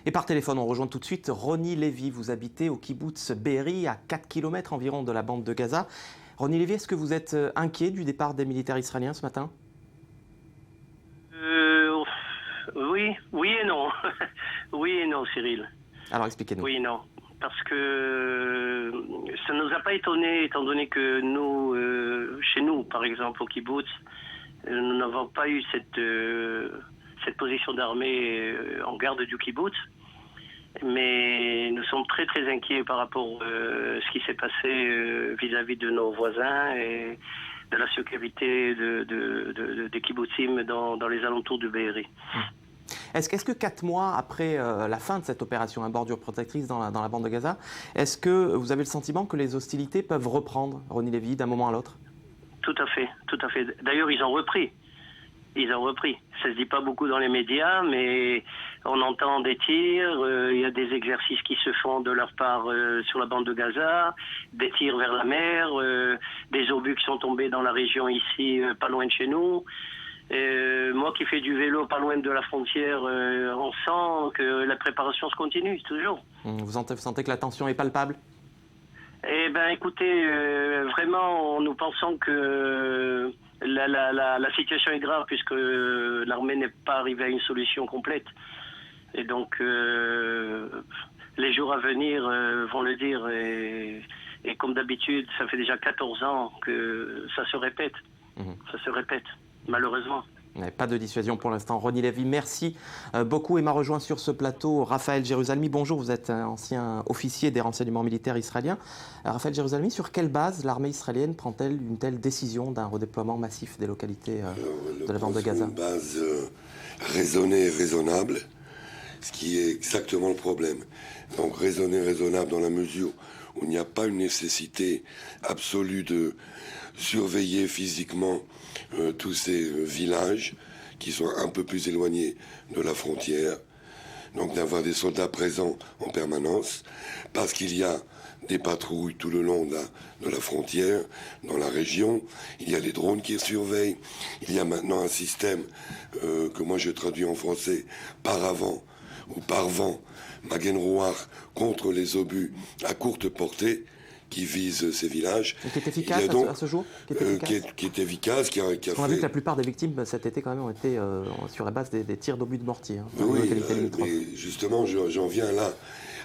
Et par téléphone, on rejoint tout de suite Ronnie Levy. Vous habitez au kibboutz Be'eri, à 4 km environ de la bande de Gaza. Ronnie Levy, est-ce que vous êtes inquiet du départ des militaires israéliens ce matin ? Oui et non. Oui et non, Cyril. Alors expliquez-nous. Oui, non. Parce que ça ne nous a pas étonnés, étant donné que nous, chez nous, par exemple, au kibboutz, nous n'avons pas eu cette position d'armée en garde du kibboutz. Mais nous sommes très très inquiets par rapport à ce qui s'est passé vis-à-vis de nos voisins et de la sécurité des kibbutzim dans les alentours du Be'eri. Est-ce que 4 mois après la fin de cette opération, bordure protectrice dans la bande de Gaza, est-ce que vous avez le sentiment que les hostilités peuvent reprendre, Ronnie Levy, d'un moment à l'autre ? Tout à fait, tout à fait. D'ailleurs, ils ont repris. Ça se dit pas beaucoup dans les médias, mais on entend des tirs, il y a des exercices qui se font de leur part sur la bande de Gaza, des tirs vers la mer, des obus qui sont tombés dans la région ici, pas loin de chez nous. Moi qui fais du vélo pas loin de la frontière, on sent que la préparation se continue, toujours. Vous sentez que la tension est palpable ? Eh bien, écoutez, vraiment, nous pensons que la situation est grave puisque l'armée n'est pas arrivée à une solution complète. Et donc, les jours à venir vont le dire. Et comme d'habitude, ça fait déjà 14 ans que ça se répète. Ça se répète, malheureusement. Pas de dissuasion pour l'instant. Ronnie Levy, merci beaucoup. Et m'a rejoint sur ce plateau Raphaël Jérusalemi. Bonjour, vous êtes un ancien officier des renseignements militaires israéliens. Raphaël Jérusalemi, sur quelle base l'armée israélienne prend-elle une telle décision d'un redéploiement massif des localités de la bande de Gaza ? Une base raisonnée et raisonnable, ce qui est exactement le problème. Donc raisonnée et raisonnable dans la mesure où il n'y a pas une nécessité absolue de surveiller physiquement tous ces villages qui sont un peu plus éloignés de la frontière, donc d'avoir des soldats présents en permanence, parce qu'il y a des patrouilles tout le long de la frontière, dans la région, il y a des drones qui surveillent, il y a maintenant un système que moi je traduis en français, paravent ou parvent, Magen Rouar, contre les obus à courte portée, qui vise ces villages. Et qui est efficace à ce jour ? Qui est efficace, qui a fait... On a vu que la plupart des victimes cet été quand même ont été sur la base des tirs d'obus de mortier. Oui, mais justement, j'en viens là.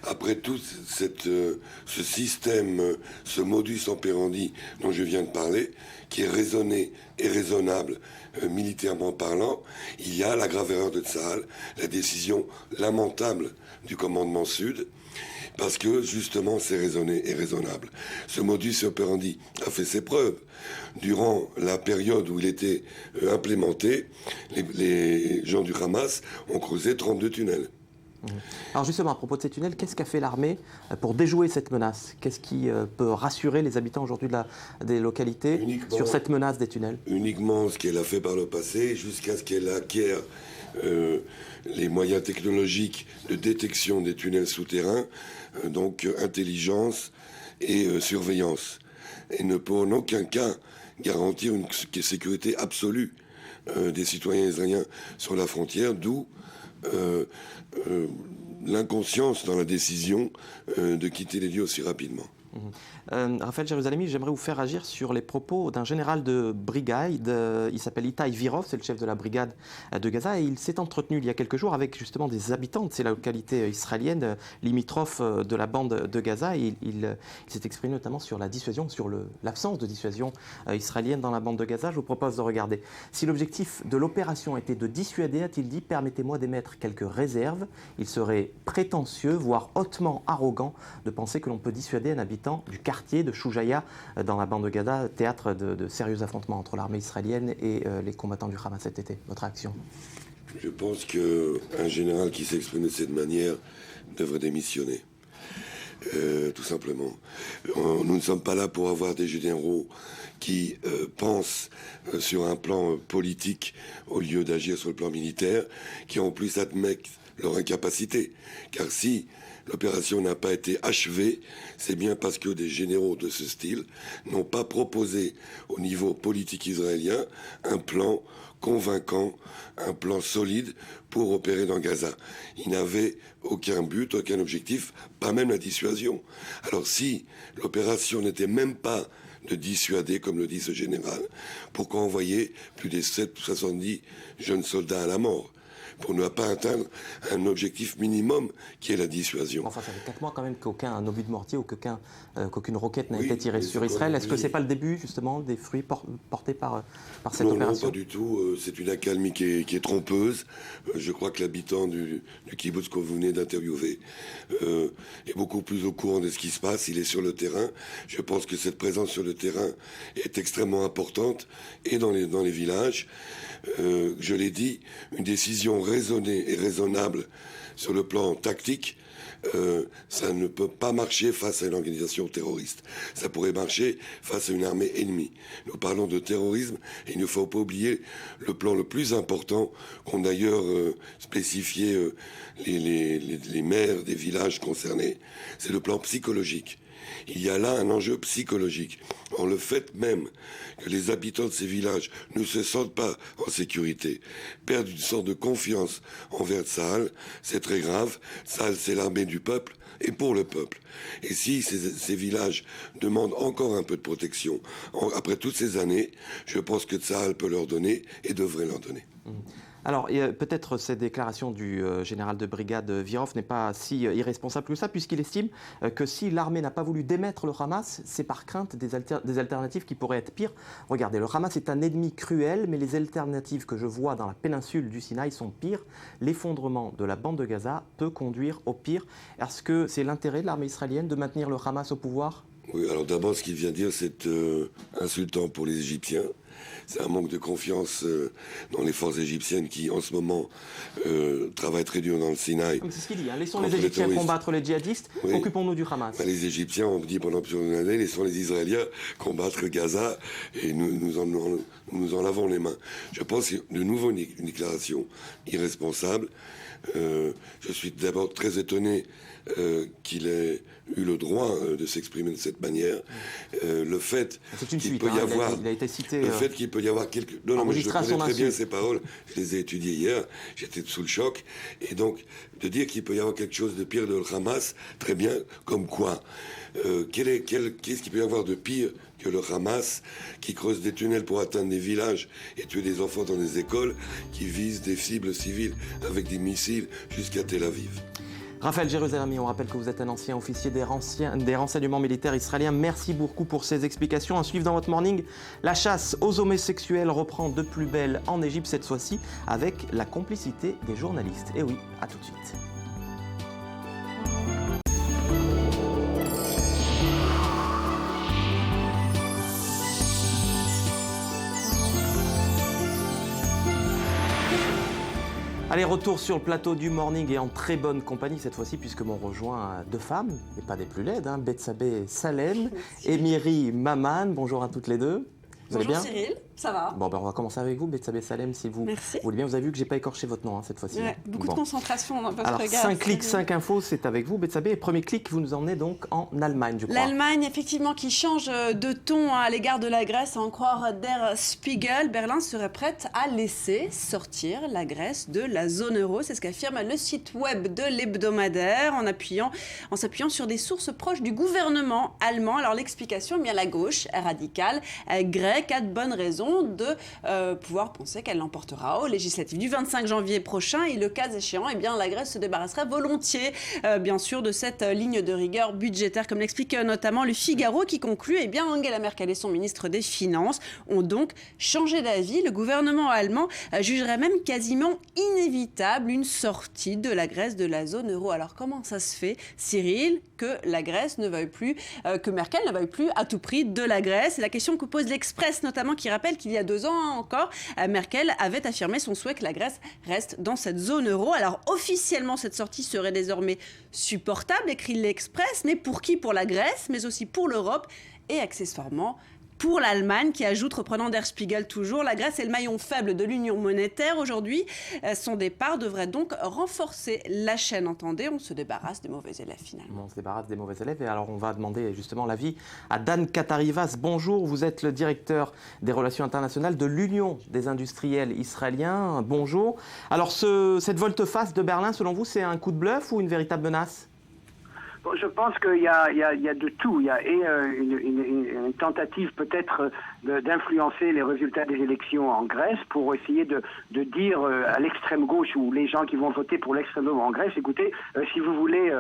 Après tout ce système, ce modus operandi dont je viens de parler, qui est raisonné et raisonnable militairement parlant, il y a la grave erreur de Tsahal, la décision lamentable du commandement Sud, parce que justement c'est raisonné et raisonnable. Ce modus operandi a fait ses preuves. Durant la période où il était implémenté, les gens du Hamas ont creusé 32 tunnels. Alors justement, à propos de ces tunnels, qu'est-ce qu'a fait l'armée pour déjouer cette menace? Qu'est-ce qui peut rassurer les habitants aujourd'hui des localités sur cette menace des tunnels? Uniquement ce qu'elle a fait par le passé, jusqu'à ce qu'elle acquiert les moyens technologiques de détection des tunnels souterrains, donc intelligence et surveillance. Et ne peut en aucun cas garantir une sécurité absolue des citoyens israéliens sur la frontière, d'où l'inconscience dans la décision de quitter les lieux aussi rapidement. Raphaël Jérusalemi, j'aimerais vous faire agir sur les propos d'un général de brigade. Il s'appelle Itai Virov, c'est le chef de la brigade de Gaza, et il s'est entretenu il y a quelques jours avec justement des habitants de ces localités israéliennes limitrophes de la bande de Gaza. Et il s'est exprimé notamment sur la dissuasion, sur l'absence de dissuasion israélienne dans la bande de Gaza. Je vous propose de regarder. Si l'objectif de l'opération était de dissuader, a-t-il dit, permettez-moi d'émettre quelques réserves. Il serait prétentieux, voire hautement arrogant, de penser que l'on peut dissuader un habitant du quartier de Choujaya dans la bande de Gaza, théâtre de sérieux affrontements entre l'armée israélienne et les combattants du Hamas cet été. Votre réaction? Je pense qu'un général qui s'exprime de cette manière devrait démissionner. Tout simplement. Nous ne sommes pas là pour avoir des généraux qui pensent sur un plan politique au lieu d'agir sur le plan militaire, qui en plus admettent leur incapacité. Car si l'opération n'a pas été achevée, c'est bien parce que des généraux de ce style n'ont pas proposé au niveau politique israélien un plan convaincant, un plan solide pour opérer dans Gaza. Ils n'avaient aucun but, aucun objectif, pas même la dissuasion. Alors si l'opération n'était même pas de dissuader, comme le dit ce général, pourquoi envoyer plus de 70 jeunes soldats à la mort ? Pour ne pas atteindre un objectif minimum qui est la dissuasion. Enfin, ça fait 4 mois quand même qu'aucun obus de mortier ou qu'aucune roquette n'a été tirée sur Israël. Est-ce que ce n'est pas le début justement des fruits portés par cette opération? Non, pas du tout. C'est une accalmie qui est trompeuse. Je crois que l'habitant du kibbutz que vous venez d'interviewer est beaucoup plus au courant de ce qui se passe. Il est sur le terrain. Je pense que cette présence sur le terrain est extrêmement importante et dans les villages. Je l'ai dit, une décision raisonnée et raisonnable sur le plan tactique, ça ne peut pas marcher face à une organisation terroriste. Ça pourrait marcher face à une armée ennemie. Nous parlons de terrorisme et il ne faut pas oublier le plan le plus important qu'ont d'ailleurs spécifié les maires des villages concernés, c'est le plan psychologique. Il y a là un enjeu psychologique. Or, le fait même que les habitants de ces villages ne se sentent pas en sécurité, perdent une sorte de confiance envers Tsahal, c'est très grave. Tsahal, c'est l'armée du peuple et pour le peuple. Et si ces villages demandent encore un peu de protection, après toutes ces années, je pense que Tsahal peut leur donner et devrait leur donner. Alors, peut-être cette déclaration du général de brigade Virov n'est pas si irresponsable que ça, puisqu'il estime que si l'armée n'a pas voulu démettre le Hamas, c'est par crainte des alternatives qui pourraient être pires. Regardez, le Hamas est un ennemi cruel, mais les alternatives que je vois dans la péninsule du Sinaï sont pires. L'effondrement de la bande de Gaza peut conduire au pire. Est-ce que c'est l'intérêt de l'armée israélienne de maintenir le Hamas au pouvoir? Oui, alors d'abord, ce qu'il vient de dire, c'est insultant pour les Égyptiens. C'est un manque de confiance dans les forces égyptiennes qui, en ce moment, travaillent très dur dans le Sinaï. C'est ce qu'il dit, hein. Laissons les Égyptiens combattre les djihadistes, oui. Occupons-nous du Hamas. Les Égyptiens ont dit pendant plusieurs années, laissons les Israéliens combattre Gaza et nous en lavons les mains. Je pense que de nouveau une déclaration irresponsable. Je suis d'abord très étonné qu'il ait eu le droit de s'exprimer de cette manière. Le fait qu'il peut y avoir, il a été cité, le fait qu'il peut y avoir quelques, non, mais je connais très bien ces paroles. Je les ai étudiées hier. J'étais sous le choc. Et donc de dire qu'il peut y avoir quelque chose de pire que le Hamas, très bien. Comme quoi, qu'est-ce qu'il peut y avoir de pire que le Hamas qui creuse des tunnels pour atteindre des villages et tuer des enfants dans des écoles, qui visent des cibles civiles avec des missiles jusqu'à Tel Aviv. Raphaël Jérusalemi, on rappelle que vous êtes un ancien officier des renseignements militaires israéliens. Merci beaucoup pour ces explications. À suivre dans votre morning, la chasse aux homosexuels reprend de plus belle en Égypte, cette fois-ci avec la complicité des journalistes. Et oui, à tout de suite. Allez, retour sur le plateau du Morning et en très bonne compagnie cette fois-ci puisque m'ont rejoint deux femmes, et pas des plus laides, Bethsabée Salem et Myri Maman. Bonjour à toutes les deux. Vous allez bien ? Bonjour Cyril, ça va ? Bon, on va commencer avec vous, Bethsabée Salem, si vous voulez bien. Vous avez vu que j'ai pas écorché votre nom cette fois-ci. Ouais, beaucoup de concentration dans votre regard. Alors, 5 clics, 5 infos, c'est avec vous, Bethsabée. Et premier clic, vous nous emmenez donc en Allemagne, je crois. L'Allemagne, effectivement, qui change de ton à l'égard de la Grèce, à en croire Der Spiegel. Berlin serait prête à laisser sortir la Grèce de la zone euro. C'est ce qu'affirme le site web de l'hebdomadaire en s'appuyant sur des sources proches du gouvernement allemand. Alors, l'explication, bien la gauche radicale grecque a de bonnes raisons de pouvoir penser qu'elle l'emportera aux législatives du 25 janvier prochain et le cas échéant, la Grèce se débarrasserait volontiers bien sûr de cette ligne de rigueur budgétaire, comme l'explique notamment le Figaro qui conclut Angela Merkel et son ministre des Finances ont donc changé d'avis. Le gouvernement allemand jugerait même quasiment inévitable une sortie de la Grèce de la zone euro. Alors comment ça se fait, Cyril, que la Grèce ne veuille plus, que Merkel ne veuille plus à tout prix de la Grèce? C'est la question que pose l'Express notamment, qui rappelle qu'il y a 2 ans encore, Merkel avait affirmé son souhait que la Grèce reste dans cette zone euro. Alors officiellement, cette sortie serait désormais supportable, écrit l'Express, mais pour qui? Pour la Grèce, mais aussi pour l'Europe et accessoirement pour l'Allemagne, qui ajoute, reprenant Der Spiegel toujours, la Grèce est le maillon faible de l'union monétaire aujourd'hui. Son départ devrait donc renforcer la chaîne. Entendez, on se débarrasse des mauvais élèves finalement. On se débarrasse des mauvais élèves et alors on va demander justement l'avis à Dan Katarivas. Bonjour, vous êtes le directeur des relations internationales de l'Union des industriels israéliens. Bonjour. Alors cette volte-face de Berlin, selon vous, c'est un coup de bluff ou une véritable menace ? Je pense qu'il y a de tout. Il y a une tentative peut-être d'influencer les résultats des élections en Grèce pour essayer de dire à l'extrême gauche ou les gens qui vont voter pour l'extrême gauche en Grèce, écoutez, si vous voulez,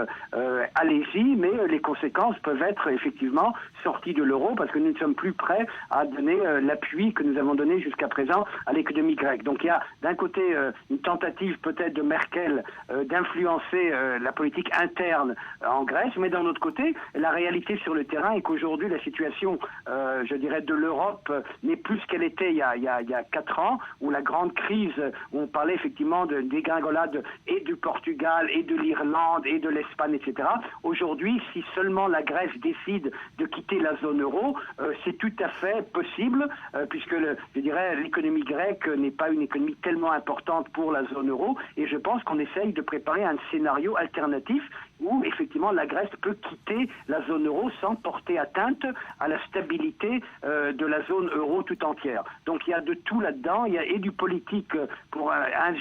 allez-y, mais les conséquences peuvent être effectivement sorties de l'euro parce que nous ne sommes plus prêts à donner l'appui que nous avons donné jusqu'à présent à l'économie grecque. Donc il y a d'un côté une tentative peut-être de Merkel d'influencer la politique interne en Grèce, mais d'un autre côté, la réalité sur le terrain est qu'aujourd'hui, la situation, je dirais, de l'Europe n'est plus ce qu'elle était il y a 4 ans, où la grande crise, où on parlait effectivement de dégringolade et du Portugal, et de l'Irlande, et de l'Espagne, etc. Aujourd'hui, si seulement la Grèce décide de quitter la zone euro, c'est tout à fait possible, puisque, je dirais, l'économie grecque n'est pas une économie tellement importante pour la zone euro, et je pense qu'on essaye de préparer un scénario alternatif où effectivement la Grèce peut quitter la zone euro sans porter atteinte à la stabilité de la zone euro tout entière. Donc il y a de tout là-dedans, il y a et du politique pour un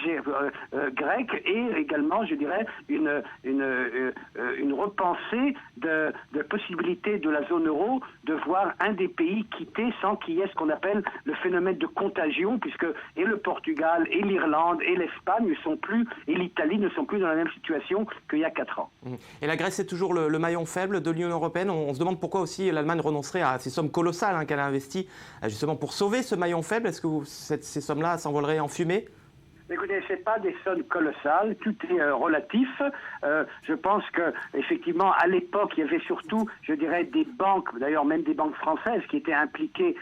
grec et également, je dirais, une repensée de possibilité de la zone euro de voir un des pays quitter sans qu'il y ait ce qu'on appelle le phénomène de contagion, puisque et le Portugal, et l'Irlande, et l'Espagne ne sont plus, et l'Italie ne sont plus dans la même situation qu'il y a 4 ans. Et la Grèce est toujours le maillon faible de l'Union européenne. On se demande pourquoi aussi l'Allemagne renoncerait à ces sommes colossales qu'elle a investies justement pour sauver ce maillon faible. Est-ce que ces sommes-là s'envoleraient en fumée ? Écoutez, ce n'est pas des sommes colossales, tout est relatif. Je pense qu'effectivement, à l'époque, il y avait surtout, je dirais, des banques, d'ailleurs même des banques françaises qui étaient impliquées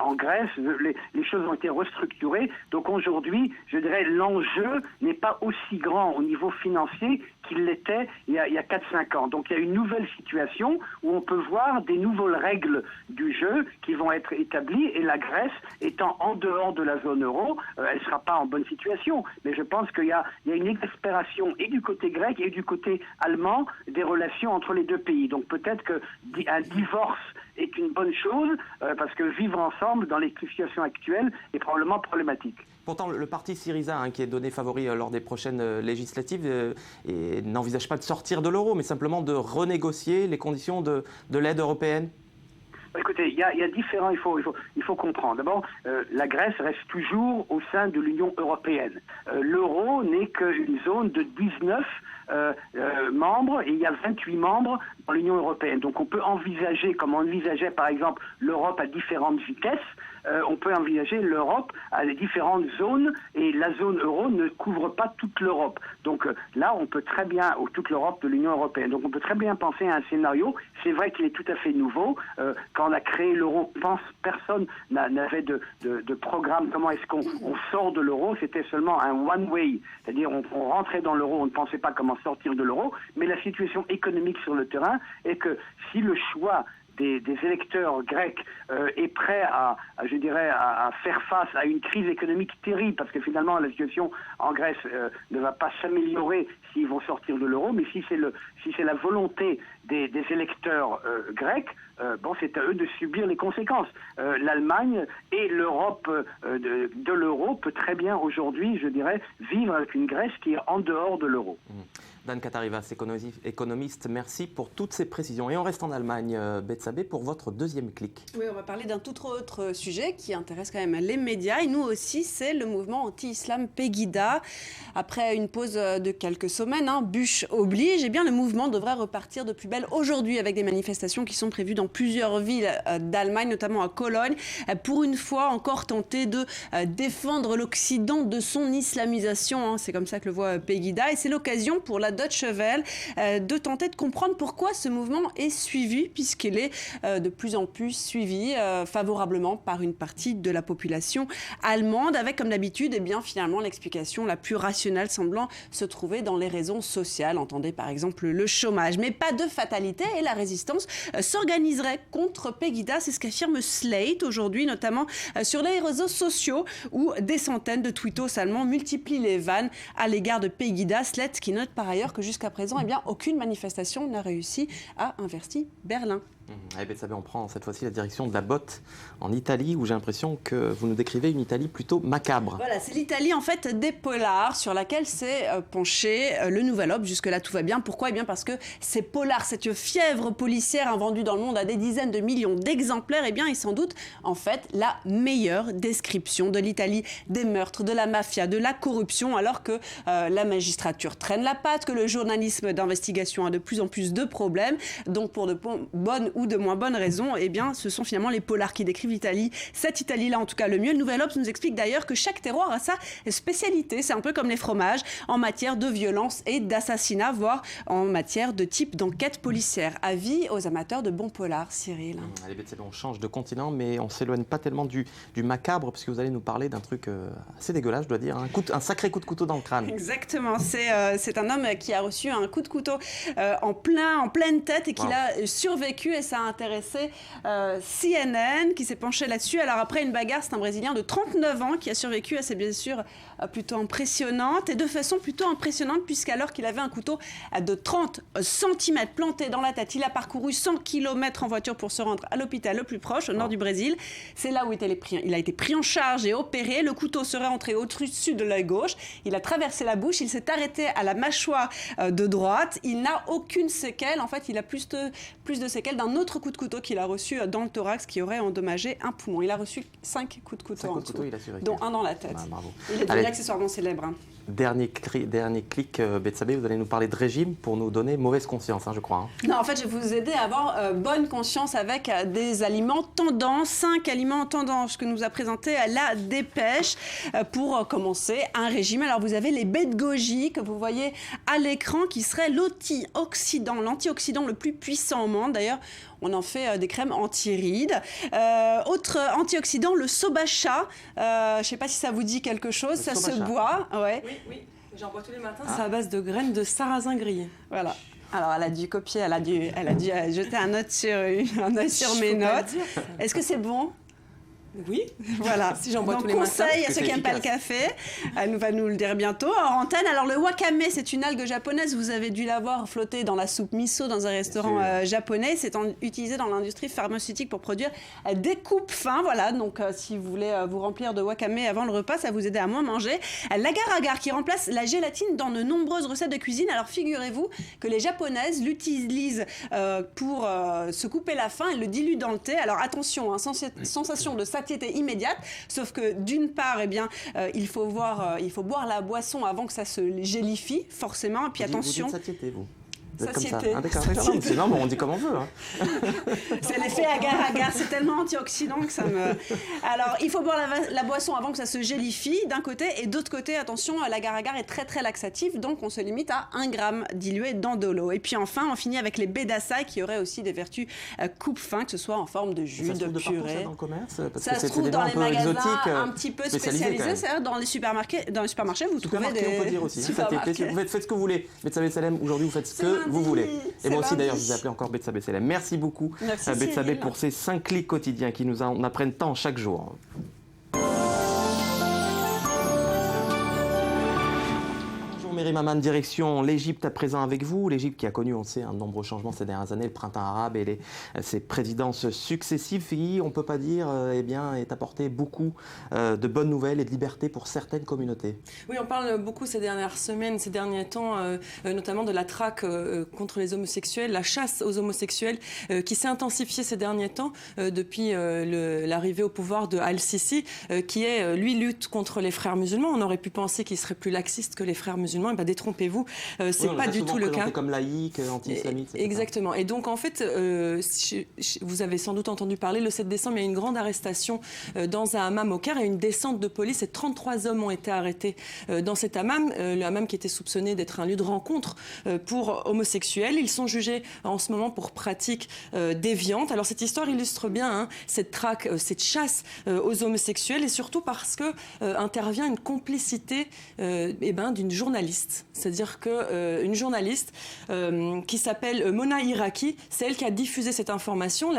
en Grèce. Les choses ont été restructurées. Donc aujourd'hui, je dirais, l'enjeu n'est pas aussi grand au niveau financier qu'il l'était il y a 4-5 ans. Donc il y a une nouvelle situation où on peut voir des nouvelles règles du jeu qui vont être établies et la Grèce étant en dehors de la zone euro, elle ne sera pas en bonne situation. Mais je pense qu'il y a une exaspération et du côté grec et du côté allemand des relations entre les deux pays. Donc peut-être qu'un divorce est une bonne chose parce que vivre ensemble dans les situations actuelles est probablement problématique. Pourtant, le parti Syriza, qui est donné favori lors des prochaines législatives, n'envisage pas de sortir de l'euro, mais simplement de renégocier les conditions de l'aide européenne. Écoutez, il y a différents, il faut comprendre. D'abord, la Grèce reste toujours au sein de l'Union européenne. L'euro n'est qu'une zone de 19 membres et il y a 28 membres dans l'Union européenne. Donc on peut envisager, comme on envisageait par exemple l'Europe à différentes vitesses, on peut envisager l'Europe à différentes zones et la zone euro ne couvre pas toute l'Europe. Donc là, on peut très bien, ou toute l'Europe de l'Union européenne, donc on peut très bien penser à un scénario, c'est vrai qu'il est tout à fait nouveau, quand on a créé l'euro, personne n'avait de programme. Comment est-ce qu'on sort de l'euro? C'était seulement un one-way, c'est-à-dire on rentrait dans l'euro, on ne pensait pas comment sortir de l'euro, mais la situation économique sur le terrain est que si le choix des électeurs grecs est prêt à faire face à une crise économique terrible, parce que finalement la situation en Grèce ne va pas s'améliorer s'ils vont sortir de l'euro, mais si c'est la volonté des électeurs grecs, c'est à eux de subir les conséquences. L'Allemagne et l'Europe de l'euro peut très bien aujourd'hui, je dirais, vivre avec une Grèce qui est en dehors de l'euro. Dan Katarivas, économiste, merci pour toutes ces précisions. Et on reste en Allemagne, Bethsabée, pour votre deuxième clic. Oui, on va parler d'un tout autre sujet qui intéresse quand même les médias. Et nous aussi, c'est le mouvement anti-islam Pegida. Après une pause de quelques semaines, Bush oblige, le mouvement devrait repartir de plus belle aujourd'hui avec des manifestations qui sont prévues dans plusieurs villes d'Allemagne, notamment à Cologne, pour une fois encore tenter de défendre l'Occident de son islamisation. C'est comme ça que le voit Pegida. Et c'est l'occasion pour la Deutsche Welle de tenter de comprendre pourquoi ce mouvement est suivi, puisqu'il est de plus en plus suivi favorablement par une partie de la population allemande, avec comme d'habitude finalement l'explication la plus rationnelle semblant se trouver dans les raisons sociales. Entendez par exemple le chômage, mais pas de fatalité, et la résistance s'organiserait contre Pegida. C'est ce qu'affirme Slate aujourd'hui, notamment sur les réseaux sociaux, où des centaines de tweetos allemands multiplient les vannes à l'égard de Pegida. Slate qui note par ailleurs que jusqu'à présent, aucune manifestation n'a réussi à investir Berlin. Allez, Bethsabée, on prend cette fois-ci la direction de la botte en Italie, où j'ai l'impression que vous nous décrivez une Italie plutôt macabre. Voilà, c'est l'Italie en fait des polars, sur laquelle s'est penché le Nouvel Obs. Jusque-là, tout va bien. Pourquoi ? Parce que ces polars, cette fièvre policière vendue dans le monde à des dizaines de millions d'exemplaires, est sans doute en fait la meilleure description de l'Italie des meurtres, de la mafia, de la corruption, alors que la magistrature traîne la patte, que le journalisme d'investigation a de plus en plus de problèmes. Donc pour de bonnes ou de moins bonnes raisons, ce sont finalement les polars qui décrivent l'Italie. Cette Italie-là, en tout cas, le mieux. Le Nouvel Obs nous explique d'ailleurs que chaque terroir a sa spécialité. C'est un peu comme les fromages en matière de violence et d'assassinat, voire en matière de type d'enquête policière. Avis aux amateurs de bons polars, Cyril. Allez, on change de continent, mais on s'éloigne pas tellement du macabre, puisque vous allez nous parler d'un truc assez dégueulasse, je dois dire. Un sacré coup de couteau dans le crâne. Exactement. C'est un homme qui a reçu un coup de couteau en pleine tête et qui a survécu, et ça a intéressé CNN qui s'est penché là-dessus. Alors après une bagarre, c'est un Brésilien de 39 ans qui a survécu à ces blessures plutôt impressionnantes, et de façon plutôt impressionnante, puisqu'alors qu'il avait un couteau de 30 cm planté dans la tête, il a parcouru 100 km en voiture pour se rendre à l'hôpital le plus proche, au nord du Brésil. C'est là où il a été pris en charge et opéré. Le couteau serait entré au-dessus de l'œil gauche. Il a traversé la bouche, il s'est arrêté à la mâchoire de droite. Il n'a aucune séquelle. En fait, il a plus de séquelles d'un autre coup de couteau qu'il a reçu dans le thorax, qui aurait endommagé un poumon. Il a reçu 5 coups de couteau en tout, dont un dans la tête. Bravo. Il est devenu accessoirement célèbre. Dernier clic, Bethsabée, vous allez nous parler de régime pour nous donner mauvaise conscience, je crois. Non, en fait, je vais vous aider à avoir bonne conscience avec des aliments tendance, 5 aliments tendance que nous a présenté la Dépêche pour commencer un régime. Alors, vous avez les baies de goji que vous voyez à l'écran, qui serait l'antioxydant le plus puissant au monde. D'ailleurs, on en fait des crèmes anti-rides. Autre antioxydant, le sobacha. Je ne sais pas si ça vous dit quelque chose. Ça se boit. Ouais. Oui, j'en bois tous les matins. C'est à base de graines de sarrasin grillé. Voilà. Alors, elle a dû copier, elle a dû jeter un œil sur mes notes. Est-ce que c'est bon ? Oui, voilà. Si j'en bois tous les matins. Conseil à ceux qui n'aiment pas le café. Elle va nous le dire bientôt en antenne. Alors, le wakame, c'est une algue japonaise. Vous avez dû la voir flotter dans la soupe miso dans un restaurant japonais. C'est utilisé dans l'industrie pharmaceutique pour produire des coupes fins. Voilà, donc si vous voulez vous remplir de wakame avant le repas, ça vous aider à moins manger. L'agar-agar qui remplace la gélatine dans de nombreuses recettes de cuisine. Alors, figurez-vous que les japonaises l'utilisent pour se couper la faim et le diluent dans le thé. Alors, attention, sensation de satiété immédiate, sauf que d'une part, il faut boire la boisson avant que ça se gélifie, forcément. Et puis attention. Vous dites satiété, vous ? Vous êtes comme ça. Satiété. D'accord. Non, mais on dit comme on veut. Hein. C'est l'effet agar-agar, c'est tellement antioxydant que ça me... Alors, il faut boire la boisson avant que ça se gélifie, d'un côté, et d'autre côté, attention, l'agar-agar est très très laxatif, donc on se limite à 1 gramme dilué dans de l'eau. Et puis enfin, on finit avec les baies d'açaï qui auraient aussi des vertus coupe-faim, que ce soit en forme de jus, de purée. Ça dans le commerce, parce ça que se trouve dans les magasins un petit peu spécialisés, c'est-à-dire dans les supermarchés, vous trouvez des... on peut dire aussi. Vous faites ce que vous voulez. Betsabé Salem, aujourd'hui, vous faites ce que vous voulez. Et moi aussi, d'ailleurs, je vous ai appelé encore Betsabé Salem. Merci beaucoup, Betsabé, pour ces 5 clics quotidiens qui nous en apprennent tant chaque jour. Myri Maman, direction l'Égypte à présent avec vous. L'Égypte qui a connu, on sait, un nombreux changements ces dernières années, le printemps arabe et ses présidences successives qui, on ne peut pas dire, est apporté beaucoup de bonnes nouvelles et de liberté pour certaines communautés. Oui, on parle beaucoup ces dernières semaines, ces derniers temps, notamment de la traque contre les homosexuels, la chasse aux homosexuels qui s'est intensifiée ces derniers temps depuis l'arrivée au pouvoir de Al-Sisi, qui lui lutte contre les frères musulmans. On aurait pu penser qu'il serait plus laxiste que les frères musulmans. Détrompez-vous, c'est pas du tout le cas. Comme laïque, anti-islamiste. Exactement. Et donc en fait, vous avez sans doute entendu parler, le 7 décembre, il y a une grande arrestation dans un hammam au Caire et une descente de police et 33 hommes ont été arrêtés dans cet hammam. Le hammam qui était soupçonné d'être un lieu de rencontre pour homosexuels. Ils sont jugés en ce moment pour pratiques déviantes. Alors cette histoire illustre bien cette traque, cette chasse aux homosexuels et surtout parce que intervient une complicité d'une journaliste. C'est-à-dire qu'une journaliste qui s'appelle Mona Iraki, c'est elle qui a diffusé cette information.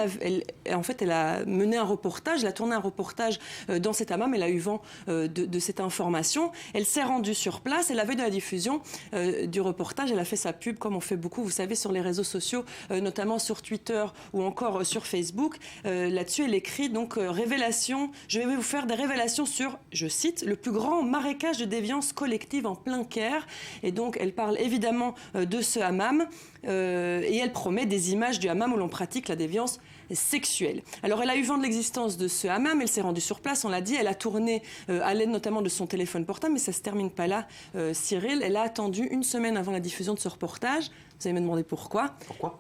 Elle a mené un reportage, elle a tourné un reportage dans cet hammam, elle a eu vent de cette information. Elle s'est rendue sur place et la veille de la diffusion du reportage, elle a fait sa pub comme on fait beaucoup, vous savez, sur les réseaux sociaux, notamment sur Twitter ou encore sur Facebook. Là-dessus, elle écrit donc révélation, je vais vous faire des révélations sur, je cite, le plus grand marécage de déviance collective en plein Caire. Et donc, elle parle évidemment de ce hammam et elle promet des images du hammam où l'on pratique la déviance sexuelle. Alors, elle a eu vent de l'existence de ce hammam, elle s'est rendue sur place, on l'a dit, elle a tourné à l'aide notamment de son téléphone portable, mais ça ne se termine pas là, Cyril. Elle a attendu 1 semaine avant la diffusion de ce reportage. Vous allez me demander pourquoi. Pourquoi ?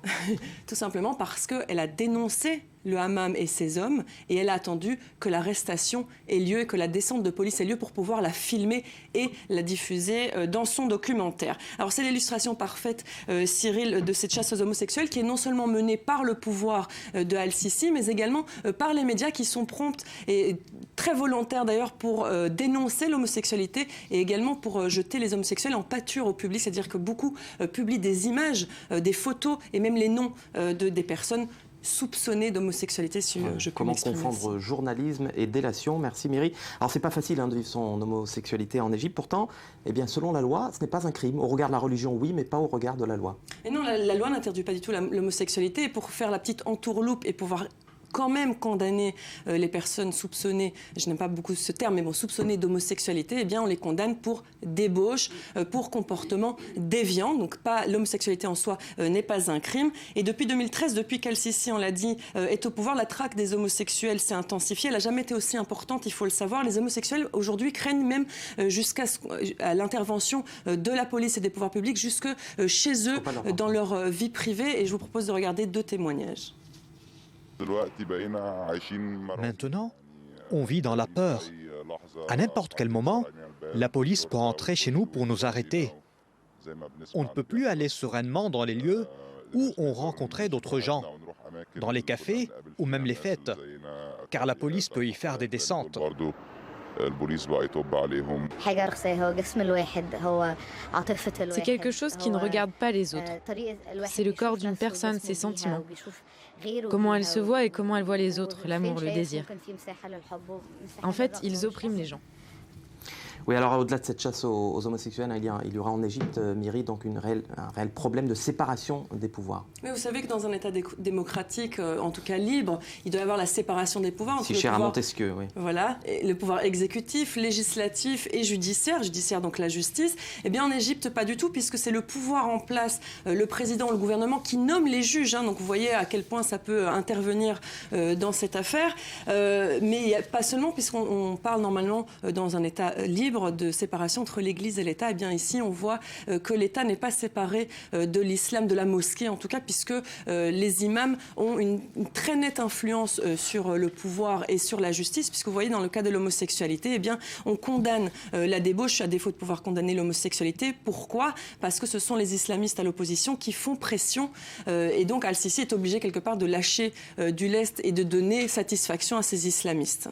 Tout simplement parce qu'elle a dénoncé le hammam et ses hommes et elle a attendu que l'arrestation ait lieu et que la descente de police ait lieu pour pouvoir la filmer et la diffuser dans son documentaire. Alors c'est l'illustration parfaite, Cyril, de cette chasse aux homosexuels qui est non seulement menée par le pouvoir de Al-Sisi mais également par les médias qui sont prompts et très volontaires d'ailleurs pour dénoncer l'homosexualité et également pour jeter les homosexuels en pâture au public, c'est-à-dire que beaucoup publient des images, des photos et même les noms des personnes soupçonnées d'homosexualité. Comment confondre journalisme et délation. Merci Myri. Alors c'est pas facile de vivre son homosexualité en Égypte. Pourtant, selon la loi, ce n'est pas un crime. Au regard de la religion, oui, mais pas au regard de la loi. Et non, la loi n'interdit pas du tout l'homosexualité. Et pour faire la petite entourloupe et pouvoir quand même condamner les personnes soupçonnées, je n'aime pas beaucoup ce terme, mais soupçonnées d'homosexualité, on les condamne pour débauche, pour comportement déviant. Donc l'homosexualité en soi n'est pas un crime. Et depuis 2013, depuis qu'Al-Sisi, on l'a dit, est au pouvoir, la traque des homosexuels s'est intensifiée. Elle n'a jamais été aussi importante, il faut le savoir. Les homosexuels aujourd'hui craignent même jusqu'à l'intervention de la police et des pouvoirs publics jusque chez eux, dans leur vie privée. Et je vous propose de regarder 2 témoignages. Maintenant, on vit dans la peur. À n'importe quel moment, la police peut entrer chez nous pour nous arrêter. On ne peut plus aller sereinement dans les lieux où on rencontrait d'autres gens, dans les cafés ou même les fêtes, car la police peut y faire des descentes. C'est quelque chose qui ne regarde pas les autres. C'est le corps d'une personne, ses sentiments. Comment elle se voit et comment elle voit les autres, l'amour, le désir. En fait, ils oppriment les gens. Oui, alors au-delà de cette chasse aux homosexuels, il y aura en Égypte, Myri, donc un réel problème de séparation des pouvoirs. Oui, vous savez que dans un État démocratique, en tout cas libre, il doit y avoir la séparation des pouvoirs. Si cher à Montesquieu, oui. Voilà, et le pouvoir exécutif, législatif et judiciaire donc la justice. Eh bien en Égypte, pas du tout, puisque c'est le pouvoir en place, le président ou le gouvernement qui nomme les juges. Donc vous voyez à quel point ça peut intervenir dans cette affaire. Mais pas seulement, puisqu'on parle normalement dans un État libre, libre de séparation entre l'Église et l'État. Eh bien ici, on voit que l'État n'est pas séparé de l'islam, de la mosquée en tout cas, puisque les imams ont une très nette influence sur le pouvoir et sur la justice, puisque vous voyez, dans le cas de l'homosexualité, eh bien, on condamne la débauche à défaut de pouvoir condamner l'homosexualité. Pourquoi ? Parce que ce sont les islamistes à l'opposition qui font pression et donc Al-Sisi est obligé quelque part de lâcher du lest et de donner satisfaction à ces islamistes.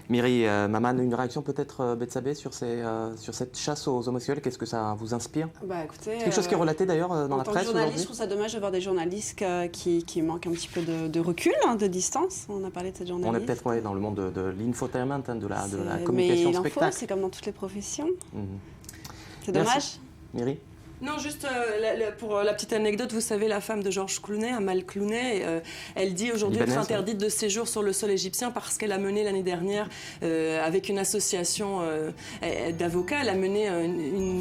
Miri Maman, une réaction peut-être, Bethsabée, sur cette chasse aux homosexuels? Qu'est-ce que ça vous inspire? Écoutez, quelque chose qui est relaté d'ailleurs dans la presse aujourd'hui. Je trouve ça dommage de voir des journalistes qui manquent un petit peu de recul, de distance. On a parlé de cette journaliste. On est peut-être dans le monde de l'infotainment, de la communication spectacle. Mais c'est comme dans toutes les professions. C'est dommage. Miri? Non, juste pour la petite anecdote, vous savez, la femme de George Clooney, Amal Clooney, elle dit aujourd'hui être interdite de séjour sur le sol égyptien parce qu'elle a mené l'année dernière, avec une association d'avocats, elle a mené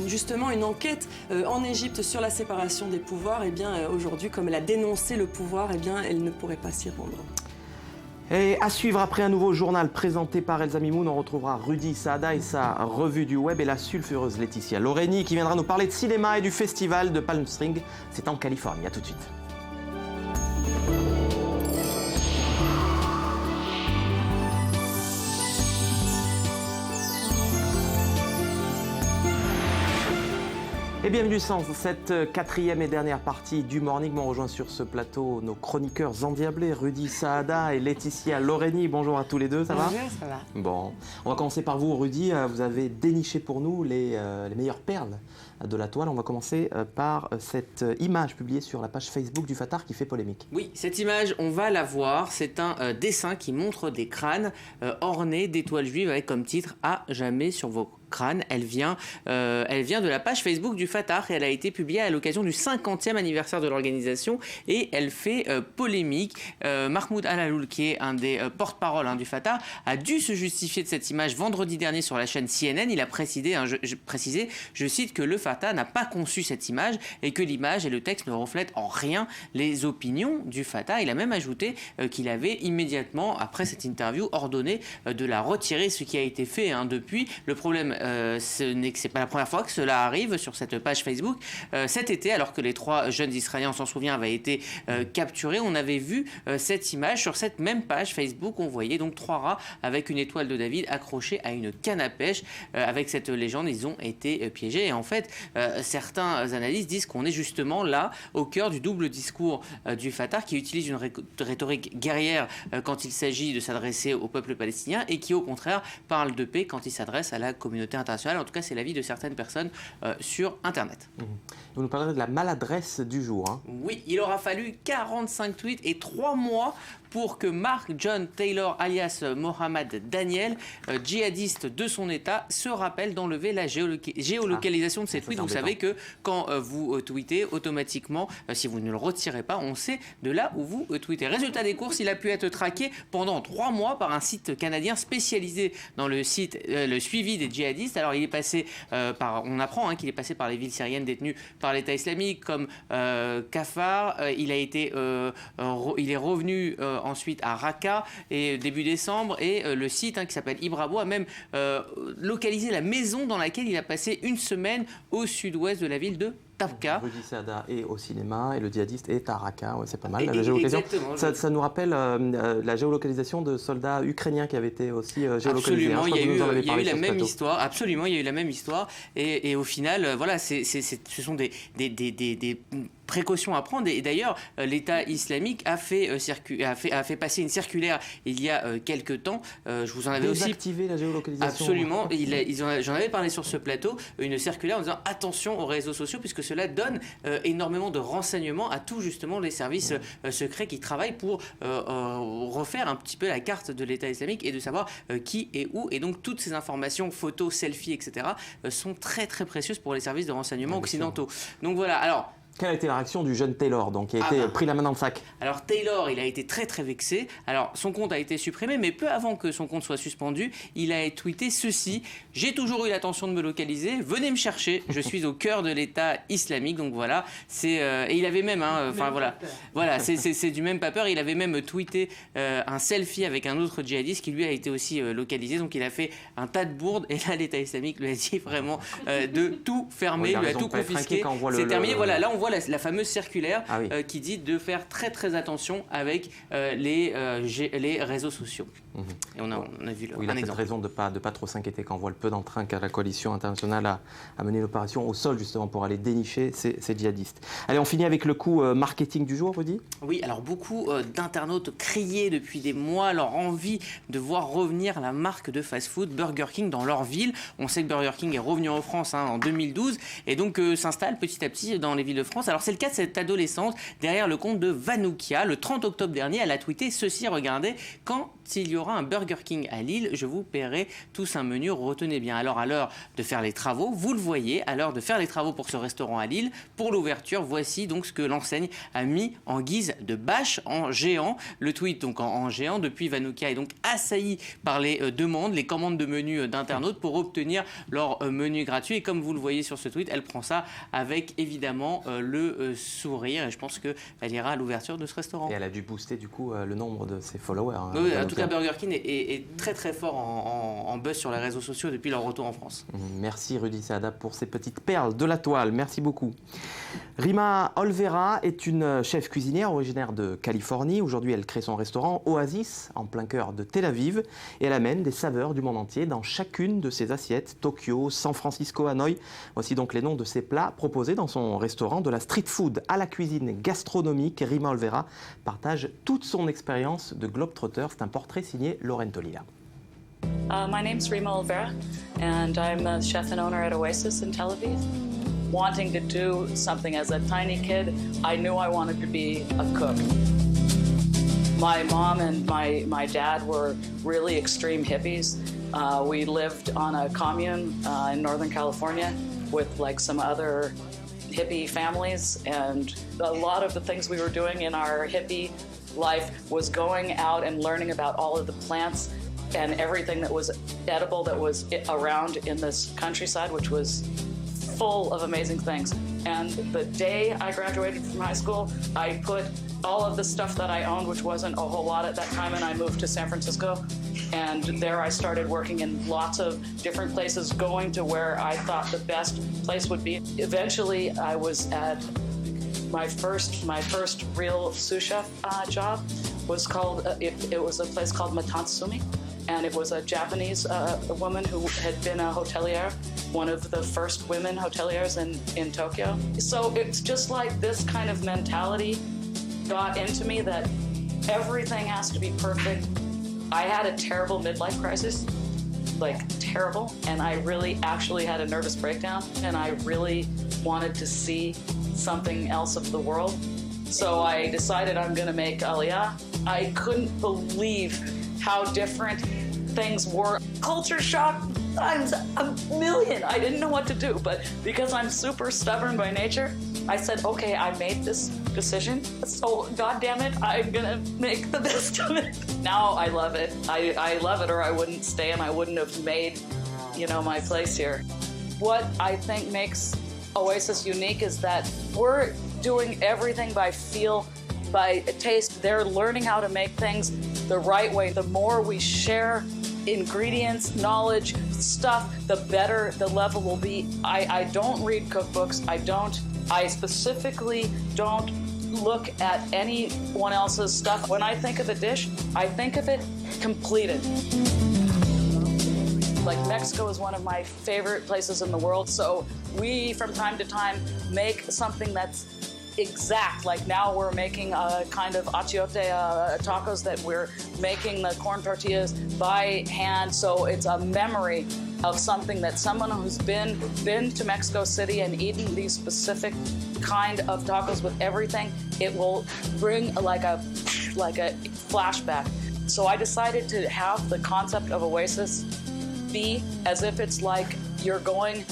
justement une enquête en Égypte sur la séparation des pouvoirs. Et bien aujourd'hui, comme elle a dénoncé le pouvoir, eh bien elle ne pourrait pas s'y rendre. Et à suivre après un nouveau journal présenté par Elsa Mimoun, on retrouvera Rudy Saada et sa revue du web et la sulfureuse Laetitia Loreni qui viendra nous parler de cinéma et du festival de Palm Springs. C'est en Californie. À tout de suite. Et bienvenue dans cette quatrième et dernière partie du Morning. On rejoint sur ce plateau nos chroniqueurs endiablés, Rudy Saada et Laetitia Loreni. Bonjour à tous les deux, ça va? Bonjour, ça va. Bon, on va commencer par vous, Rudy. Vous avez déniché pour nous les meilleures perles de la toile. On va commencer par cette image publiée sur la page Facebook du Fatah qui fait polémique. Oui, cette image, on va la voir. C'est un dessin qui montre des crânes ornés d'étoiles juives avec comme titre « À jamais sur vos crâne. Elle vient de la page Facebook du Fatah et elle a été publiée à l'occasion du 50e anniversaire de l'organisation et elle fait polémique. Mahmoud Al-Aloul, qui est un des porte-parole du Fatah, a dû se justifier de cette image vendredi dernier sur la chaîne CNN. Il a précisé, je cite, que le Fatah n'a pas conçu cette image et que l'image et le texte ne reflètent en rien les opinions du Fatah. Il a même ajouté qu'il avait immédiatement, après cette interview, ordonné de la retirer, ce qui a été fait depuis. Le problème, c'est pas la première fois que cela arrive sur cette page Facebook. Cet été, alors que les 3 jeunes Israéliens, on s'en souvient, avaient été capturés, on avait vu cette image sur cette même page Facebook. On voyait donc 3 rats avec une étoile de David accrochée à une canne à pêche. Avec cette légende, ils ont été piégés. Et en fait, certains analystes disent qu'on est justement là, au cœur du double discours du Fatah, qui utilise une rhétorique guerrière quand il s'agit de s'adresser au peuple palestinien et qui, au contraire, parle de paix quand il s'adresse à la communauté internationale. En tout cas, c'est l'avis de certaines personnes sur Internet. Vous nous parlerez de la maladresse du jour. Oui, il aura fallu 45 tweets et 3 mois pour que Mark John Taylor, alias Mohamed Daniel, djihadiste de son État, se rappelle d'enlever la géolocalisation de ses tweets. Vous savez que quand vous tweetez, automatiquement, si vous ne le retirez pas, on sait de là où vous tweetez. Résultat des courses, il a pu être traqué pendant 3 mois par un site canadien spécialisé dans le suivi des djihadistes. Alors il est passé on apprend qu'il est passé par les villes syriennes détenues par l'État islamique comme Kafar. Il est revenu ensuite à Raqqa et début décembre, et le site qui s'appelle Ibrabo a même localisé la maison dans laquelle il a passé une semaine au sud-ouest de la ville de Tabqa. Rudy Saada est au cinéma et le djihadiste est à Raqqa. Ouais, c'est pas mal. La géolocalisation. Ça nous rappelle la géolocalisation de soldats ukrainiens qui avaient été aussi géolocalisés. Absolument, il y a eu la même histoire. Absolument, il y a eu la même histoire. Et au final, voilà, ce sont des précautions à prendre. Et d'ailleurs, l'État islamique a fait passer une circulaire il y a quelques temps. Je vous en avais aussi désactivé la géolocalisation. Absolument. J'en avais parlé sur ce plateau. Une circulaire en disant attention aux réseaux sociaux, puisque cela donne énormément de renseignements à tous justement les services secrets qui travaillent pour refaire un petit peu la carte de l'État islamique et de savoir qui est où. Et donc toutes ces informations, photos, selfies, etc. sont très très précieuses pour les services de renseignement occidentaux. Donc voilà. Alors, Quelle a été la réaction du jeune Taylor, donc, qui a été pris la main dans le sac? Alors Taylor, il a été très très vexé. Alors son compte a été supprimé, mais peu avant que son compte soit suspendu, il a tweeté ceci: j'ai toujours eu l'intention de me localiser, venez me chercher, je suis au cœur de l'État islamique. Donc voilà, et il avait même, voilà, c'est du même pas peur. Il avait même tweeté un selfie avec un autre djihadiste qui lui a été aussi localisé. Donc il a fait un tas de bourdes, et là l'État islamique lui a dit vraiment de tout fermer, lui a tout confisqué. C'est terminé. Voilà, là on voit la fameuse circulaire qui dit de faire très très attention avec les réseaux sociaux. Et on a vu il a peut-être raison de pas trop s'inquiéter quand on voit le peu d'entrain qu'a la coalition internationale à mener l'opération au sol, justement, pour aller dénicher ces djihadistes. Allez, on finit avec le coup marketing du jour, Rudy. Oui, alors beaucoup d'internautes criaient depuis des mois leur envie de voir revenir la marque de fast-food Burger King dans leur ville. On sait que Burger King est revenu en France en 2012 et donc s'installe petit à petit dans les villes de France. Alors c'est le cas de cette adolescente derrière le compte de Vanoukia. Le 30 octobre dernier, elle a tweeté ceci, regardez: quand il y aura un Burger King à Lille, je vous paierai tous un menu, retenez bien. Alors à l'heure de faire les travaux, vous le voyez, à l'heure de faire les travaux pour ce restaurant à Lille, pour l'ouverture, voici donc ce que l'enseigne a mis en guise de bâche en géant. Le tweet donc en géant. Depuis, Vanoukia est donc assailli par les demandes, les commandes de menus d'internautes pour obtenir leur menu gratuit. Et comme vous le voyez sur ce tweet, elle prend ça avec évidemment le sourire. Et je pense qu'elle ira à l'ouverture de ce restaurant. Et elle a dû booster du coup le nombre de ses followers. Oui, en tout cas, Burger King est très très fort en buzz sur les réseaux sociaux depuis leur retour en France. Merci Rudy Saada pour ces petites perles de la toile. Merci beaucoup. Rima Olvera est une chef cuisinière originaire de Californie. Aujourd'hui, elle crée son restaurant Oasis en plein cœur de Tel Aviv et elle amène des saveurs du monde entier dans chacune de ses assiettes. Tokyo, San Francisco, Hanoï. Voici donc les noms de ses plats proposés dans son restaurant. De la street food à la cuisine gastronomique, Rima Olvera partage toute son expérience de globetrotter. C'est un portrait signé Laurent Tolila. My name's Rima Olvera, and I'm a chef and owner at Oasis in Tel Aviv. Wanting to do something as a tiny kid, I knew I wanted to be a cook. My mom and my dad were really extreme hippies. We lived on a commune in Northern California with like some other hippie families, and a lot of the things we were doing in our hippie life was going out and learning about all of the plants and everything that was edible that was around in this countryside, which was full of amazing things. And the day I graduated from high school, I put all of the stuff that I owned, which wasn't a whole lot at that time, and I moved to San Francisco. And there I started working in lots of different places, going to where I thought the best place would be. Eventually, I was at my first real sous chef job was called, it was a place called Matansumi. And it was a Japanese woman who had been a hotelier, one of the first women hoteliers in Tokyo. So it's just like this kind of mentality got into me that everything has to be perfect. I had a terrible midlife crisis, like terrible, and I really actually had a nervous breakdown, and I really wanted to see something else of the world. So I decided I'm gonna make Aliyah. I couldn't believe how different things were. Culture shock times a million. I didn't know what to do, but because I'm super stubborn by nature, I said, okay, I made this decision, so God damn it, I'm gonna make the best of it. Now I love it. I love it, or I wouldn't stay and I wouldn't have made, my place here. What I think makes Oasis unique is that we're doing everything by feel, by taste. They're learning how to make things the right way. The more we share ingredients, knowledge, stuff, the better the level will be. I don't read cookbooks. I specifically don't look at anyone else's stuff. When I think of a dish, I think of it completed. Like Mexico is one of my favorite places in the world, so we from time to time make something that's exact. Like now we're making a kind of achiote tacos that we're making the corn tortillas by hand, so it's a memory of something that someone who's been to Mexico City and eaten these specific kind of tacos with everything, it will bring like a flashback. So I decided to have the concept of Oasis be as if it's like you're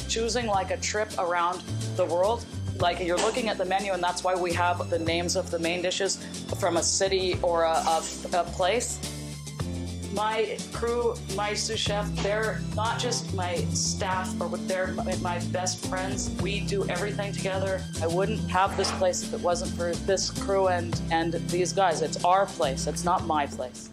choosing like a trip around the world. Like you're looking at the menu, and that's why we have the names of the main dishes from a city or a place. My crew, my sous chef, they're not just my staff, or they're my best friends. We do everything together. I wouldn't have this place if it wasn't for this crew and these guys. It's our place. It's not my place.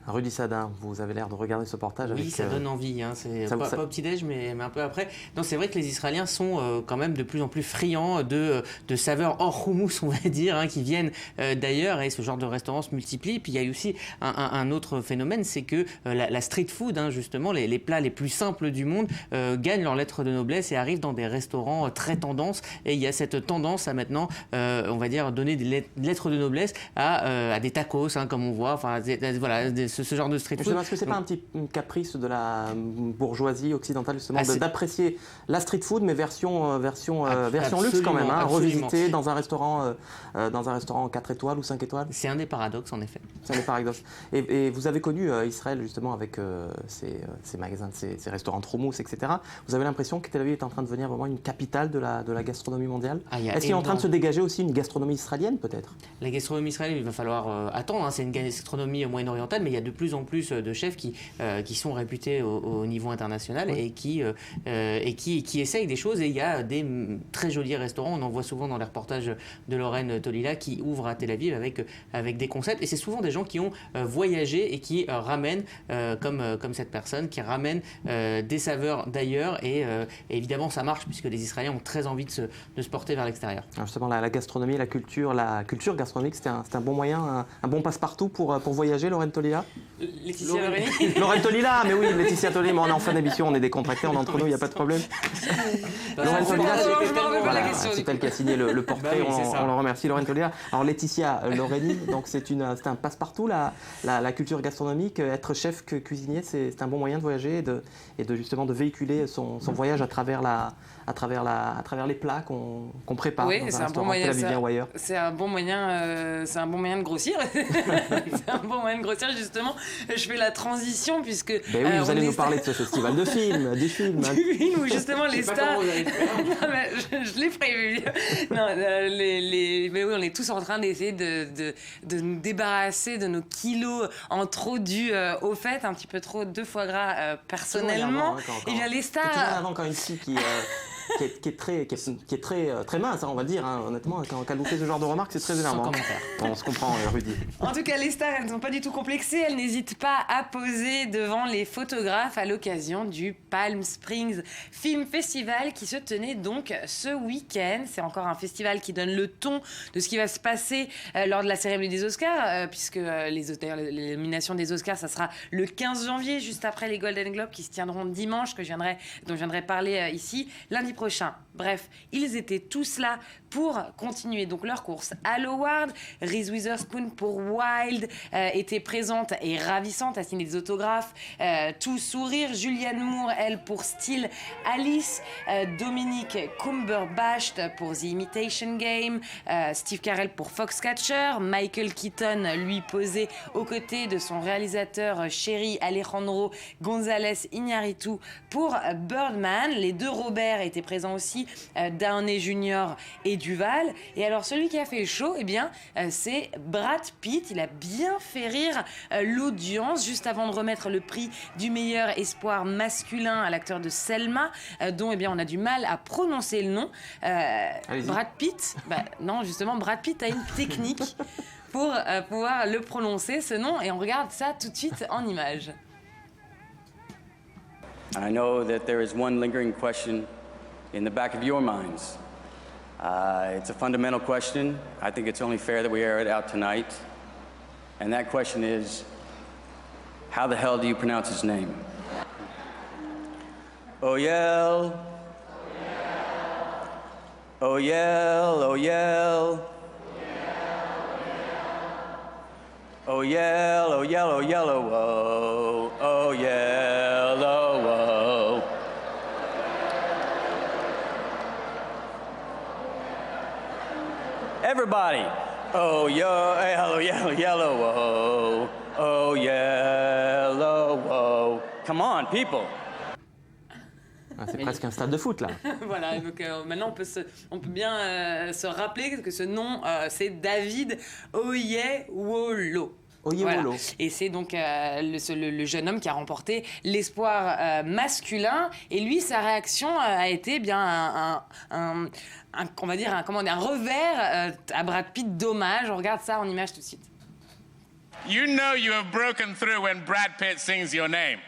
Rudy Sadin, vous avez l'air de regarder ce portage avec... Oui, ça donne envie, hein. C'est pas au petit-déj, mais un peu après. Non, c'est vrai que les Israéliens sont quand même de plus en plus friands de saveurs hors houmous, on va dire, hein, qui viennent d'ailleurs, et ce genre de restaurants se multiplient. Puis il y a aussi un autre phénomène, c'est que la street food, hein, justement, les plats les plus simples du monde gagnent leur lettre de noblesse et arrivent dans des restaurants très tendances. Et il y a cette tendance à maintenant, on va dire, donner des lettres de noblesse à des tacos, hein, comme on voit, enfin, voilà, ce genre de street food. Est-ce que c'est pas un petit caprice de la bourgeoisie occidentale justement d'apprécier la street food mais version luxe quand même, hein, revisitée dans un restaurant 4 étoiles ou 5 étoiles. C'est un des paradoxes en effet. C'est un des paradoxes. Et vous avez connu Israël justement avec ces magasins, ces restaurants Tromous, etc. Vous avez l'impression que Tel Aviv est en train de devenir vraiment une capitale de la gastronomie mondiale. Est-ce qu'il est en train de se dégager aussi une gastronomie israélienne peut-être? La gastronomie israélienne, il va falloir attendre, hein, c'est une gastronomie moyen-orientale, mais il y a de plus en plus de chefs qui sont réputés au niveau international, oui, et qui essayent des choses. Et il y a des très jolis restaurants, on en voit souvent dans les reportages de Lorraine Tolila, qui ouvrent à Tel Aviv avec des concepts. Et c'est souvent des gens qui ont voyagé et qui ramènent, comme cette personne, qui ramènent des saveurs d'ailleurs. Et évidemment, ça marche puisque les Israéliens ont très envie de se porter vers l'extérieur. Alors justement, la gastronomie, la culture gastronomique, c'est un bon moyen, un bon passe-partout pour voyager, Lorraine Tolila? Laetitia Lorraine. Lorraine Tolila, mais oui, Laetitia Tolila, mais on est en fin d'émission, on est décontractés, on est entre nous, il n'y a pas de problème. Lorraine Tolila, c'est elle qui a signé le portrait, oui, on le remercie, Lorraine Tolila. Alors Laetitia Lorraine, donc c'est un passe-partout, la culture gastronomique, être chef cuisinier, c'est un bon moyen de voyager et de justement de véhiculer son voyage à travers les plats qu'on prépare, oui, dans un restaurant télévisé ou ailleurs. C'est un bon moyen de grossir. C'est un bon moyen de grossir, justement. Je fais la transition puisque... Ben oui, vous allez nous parler de ce festival de films, du film. Du film où justement les stars... Non, mais je l'ai prévu. Non, mais oui, on est tous en train d'essayer de nous débarrasser de nos kilos en trop dus au fait, un petit peu trop de foie gras personnellement. Et bien les stars... C'est toujours avant quand une fille qui est très mince, hein, on va dire, hein, honnêtement, quand elle vous fait ce genre de remarques, c'est très énervant. On se comprend, Rudy. En tout cas, les stars, elles ne sont pas du tout complexées, elles n'hésitent pas à poser devant les photographes à l'occasion du Palm Springs Film Festival qui se tenait donc ce week-end. C'est encore un festival qui donne le ton de ce qui va se passer lors de la cérémonie des Oscars, puisque les nominations des Oscars, ça sera le 15 janvier, juste après les Golden Globes qui se tiendront dimanche, dont je viendrai parler ici, lundi prochain. Bref, ils étaient tous là pour continuer donc leur course à l'Award. Reese Witherspoon pour Wild était présente et ravissante, à signer des autographes, tout sourire. Julianne Moore, elle, pour Still Alice. Dominic Cumberbatch pour The Imitation Game. Steve Carell pour Foxcatcher. Michael Keaton, lui, posé aux côtés de son réalisateur chéri Alejandro González Iñárritu pour Birdman. Les deux Robert étaient présents aussi, Downey Jr. et Duval. Et alors celui qui a fait le show, eh bien, c'est Brad Pitt. Il a bien fait rire l'audience juste avant de remettre le prix du meilleur espoir masculin à l'acteur de Selma, dont eh bien on a du mal à prononcer le nom. Brad Pitt. Non, justement, Brad Pitt a une technique pour pouvoir le prononcer, ce nom, et on regarde ça tout de suite en images. I know that there is one lingering question in the back of your minds. It's a fundamental question. I think it's only fair that we air it out tonight. And that question is, how the hell do you pronounce his name? Oyel. Oyel, Oyel. Oyel, Oyel, Oyel, oh, Oyel, oh. Everybody, oh, yellow, yellow, yellow, oh, yellow, oh. Come on, people. C'est presque un stade de foot, là. Voilà, donc maintenant on peut bien se rappeler que ce nom, c'est David Oyelowo. Voilà. Et c'est donc le jeune homme qui a remporté l'espoir masculin. Et lui, sa réaction a été bien un revers à Brad Pitt d'hommage. On regarde ça en image tout de suite. You know you have broken through when Brad Pitt sings your name.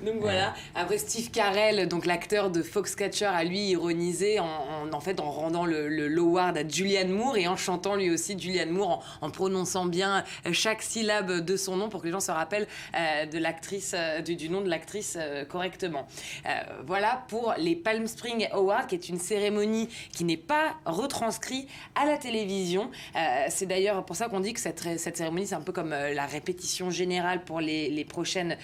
Donc voilà, après Steve Carell, donc l'acteur de Foxcatcher, a lui ironisé en rendant le l'award à Julianne Moore et en chantant lui aussi Julianne Moore, en prononçant bien chaque syllabe de son nom pour que les gens se rappellent de l'actrice, du nom de l'actrice correctement. Voilà pour les Palm Springs Awards, qui est une cérémonie qui n'est pas retranscrite à la télévision. C'est d'ailleurs pour ça qu'on dit que cette cérémonie, c'est un peu comme la répétition générale pour les prochaines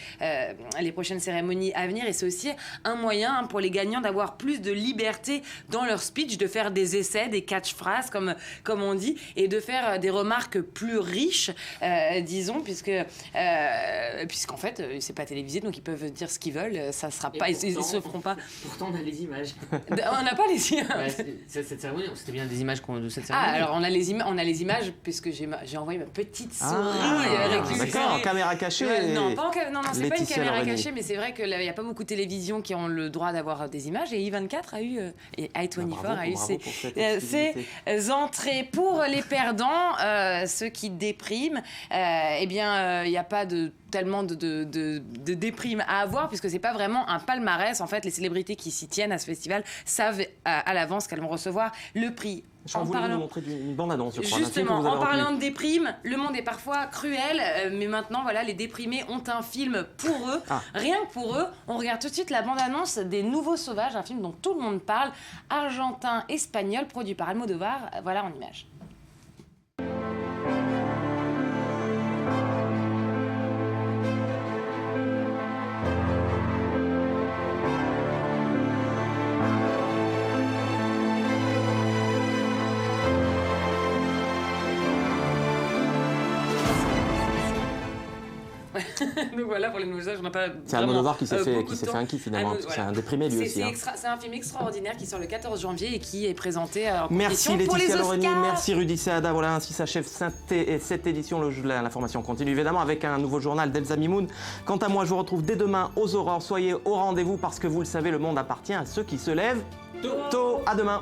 cérémonies à venir, et c'est aussi un moyen pour les gagnants d'avoir plus de liberté dans leur speech, de faire des essais, des catchphrases comme on dit, et de faire des remarques plus riches, disons, puisqu'en fait c'est pas télévisé, donc ils peuvent dire ce qu'ils veulent, ça sera pas, ils se feront pas. Pourtant on a les images. On n'a pas les images. Ouais, cette cérémonie, c'était bien des images de cette cérémonie. Alors on a les images puisque j'ai envoyé ma petite souris. D'accord, en caméra cachée. Non, c'est pas une caméra cachée, mais c'est vrai qu'il n'y a pas beaucoup de télévisions qui ont le droit d'avoir des images, et I24 a eu, et i24 a eu ses entrées. Pour les perdants, ceux qui dépriment, il n'y a pas tellement de déprime à avoir, puisque c'est pas vraiment un palmarès. En fait, les célébrités qui s'y tiennent à ce festival savent à l'avance qu'elles vont recevoir le prix. Je voulais nous montrer une bande-annonce, je crois. Justement, en parlant de déprime, le monde est parfois cruel, mais maintenant, voilà, les déprimés ont un film pour eux. Rien que pour eux, on regarde tout de suite la bande-annonce des Nouveaux Sauvages, un film dont tout le monde parle, argentin-espagnol, produit par Almodovar. Voilà en images. Donc voilà pour les Nouveaux Sauvages, on n'a pas. C'est Almodovar qui s'est fait un kiff finalement, parce que c'est un déprimé lui aussi. C'est un film extraordinaire qui sort le 14 janvier et qui est présenté en merci compétition pour les Laetitia Oscars. Loreni, merci Rudy Saada. Voilà, ainsi s'achève cette édition. L'information continue évidemment avec un nouveau journal d'Elsa Mimoun. Quant à moi, je vous retrouve dès demain aux aurores. Soyez au rendez-vous parce que vous le savez, le monde appartient à ceux qui se lèvent tôt. À demain.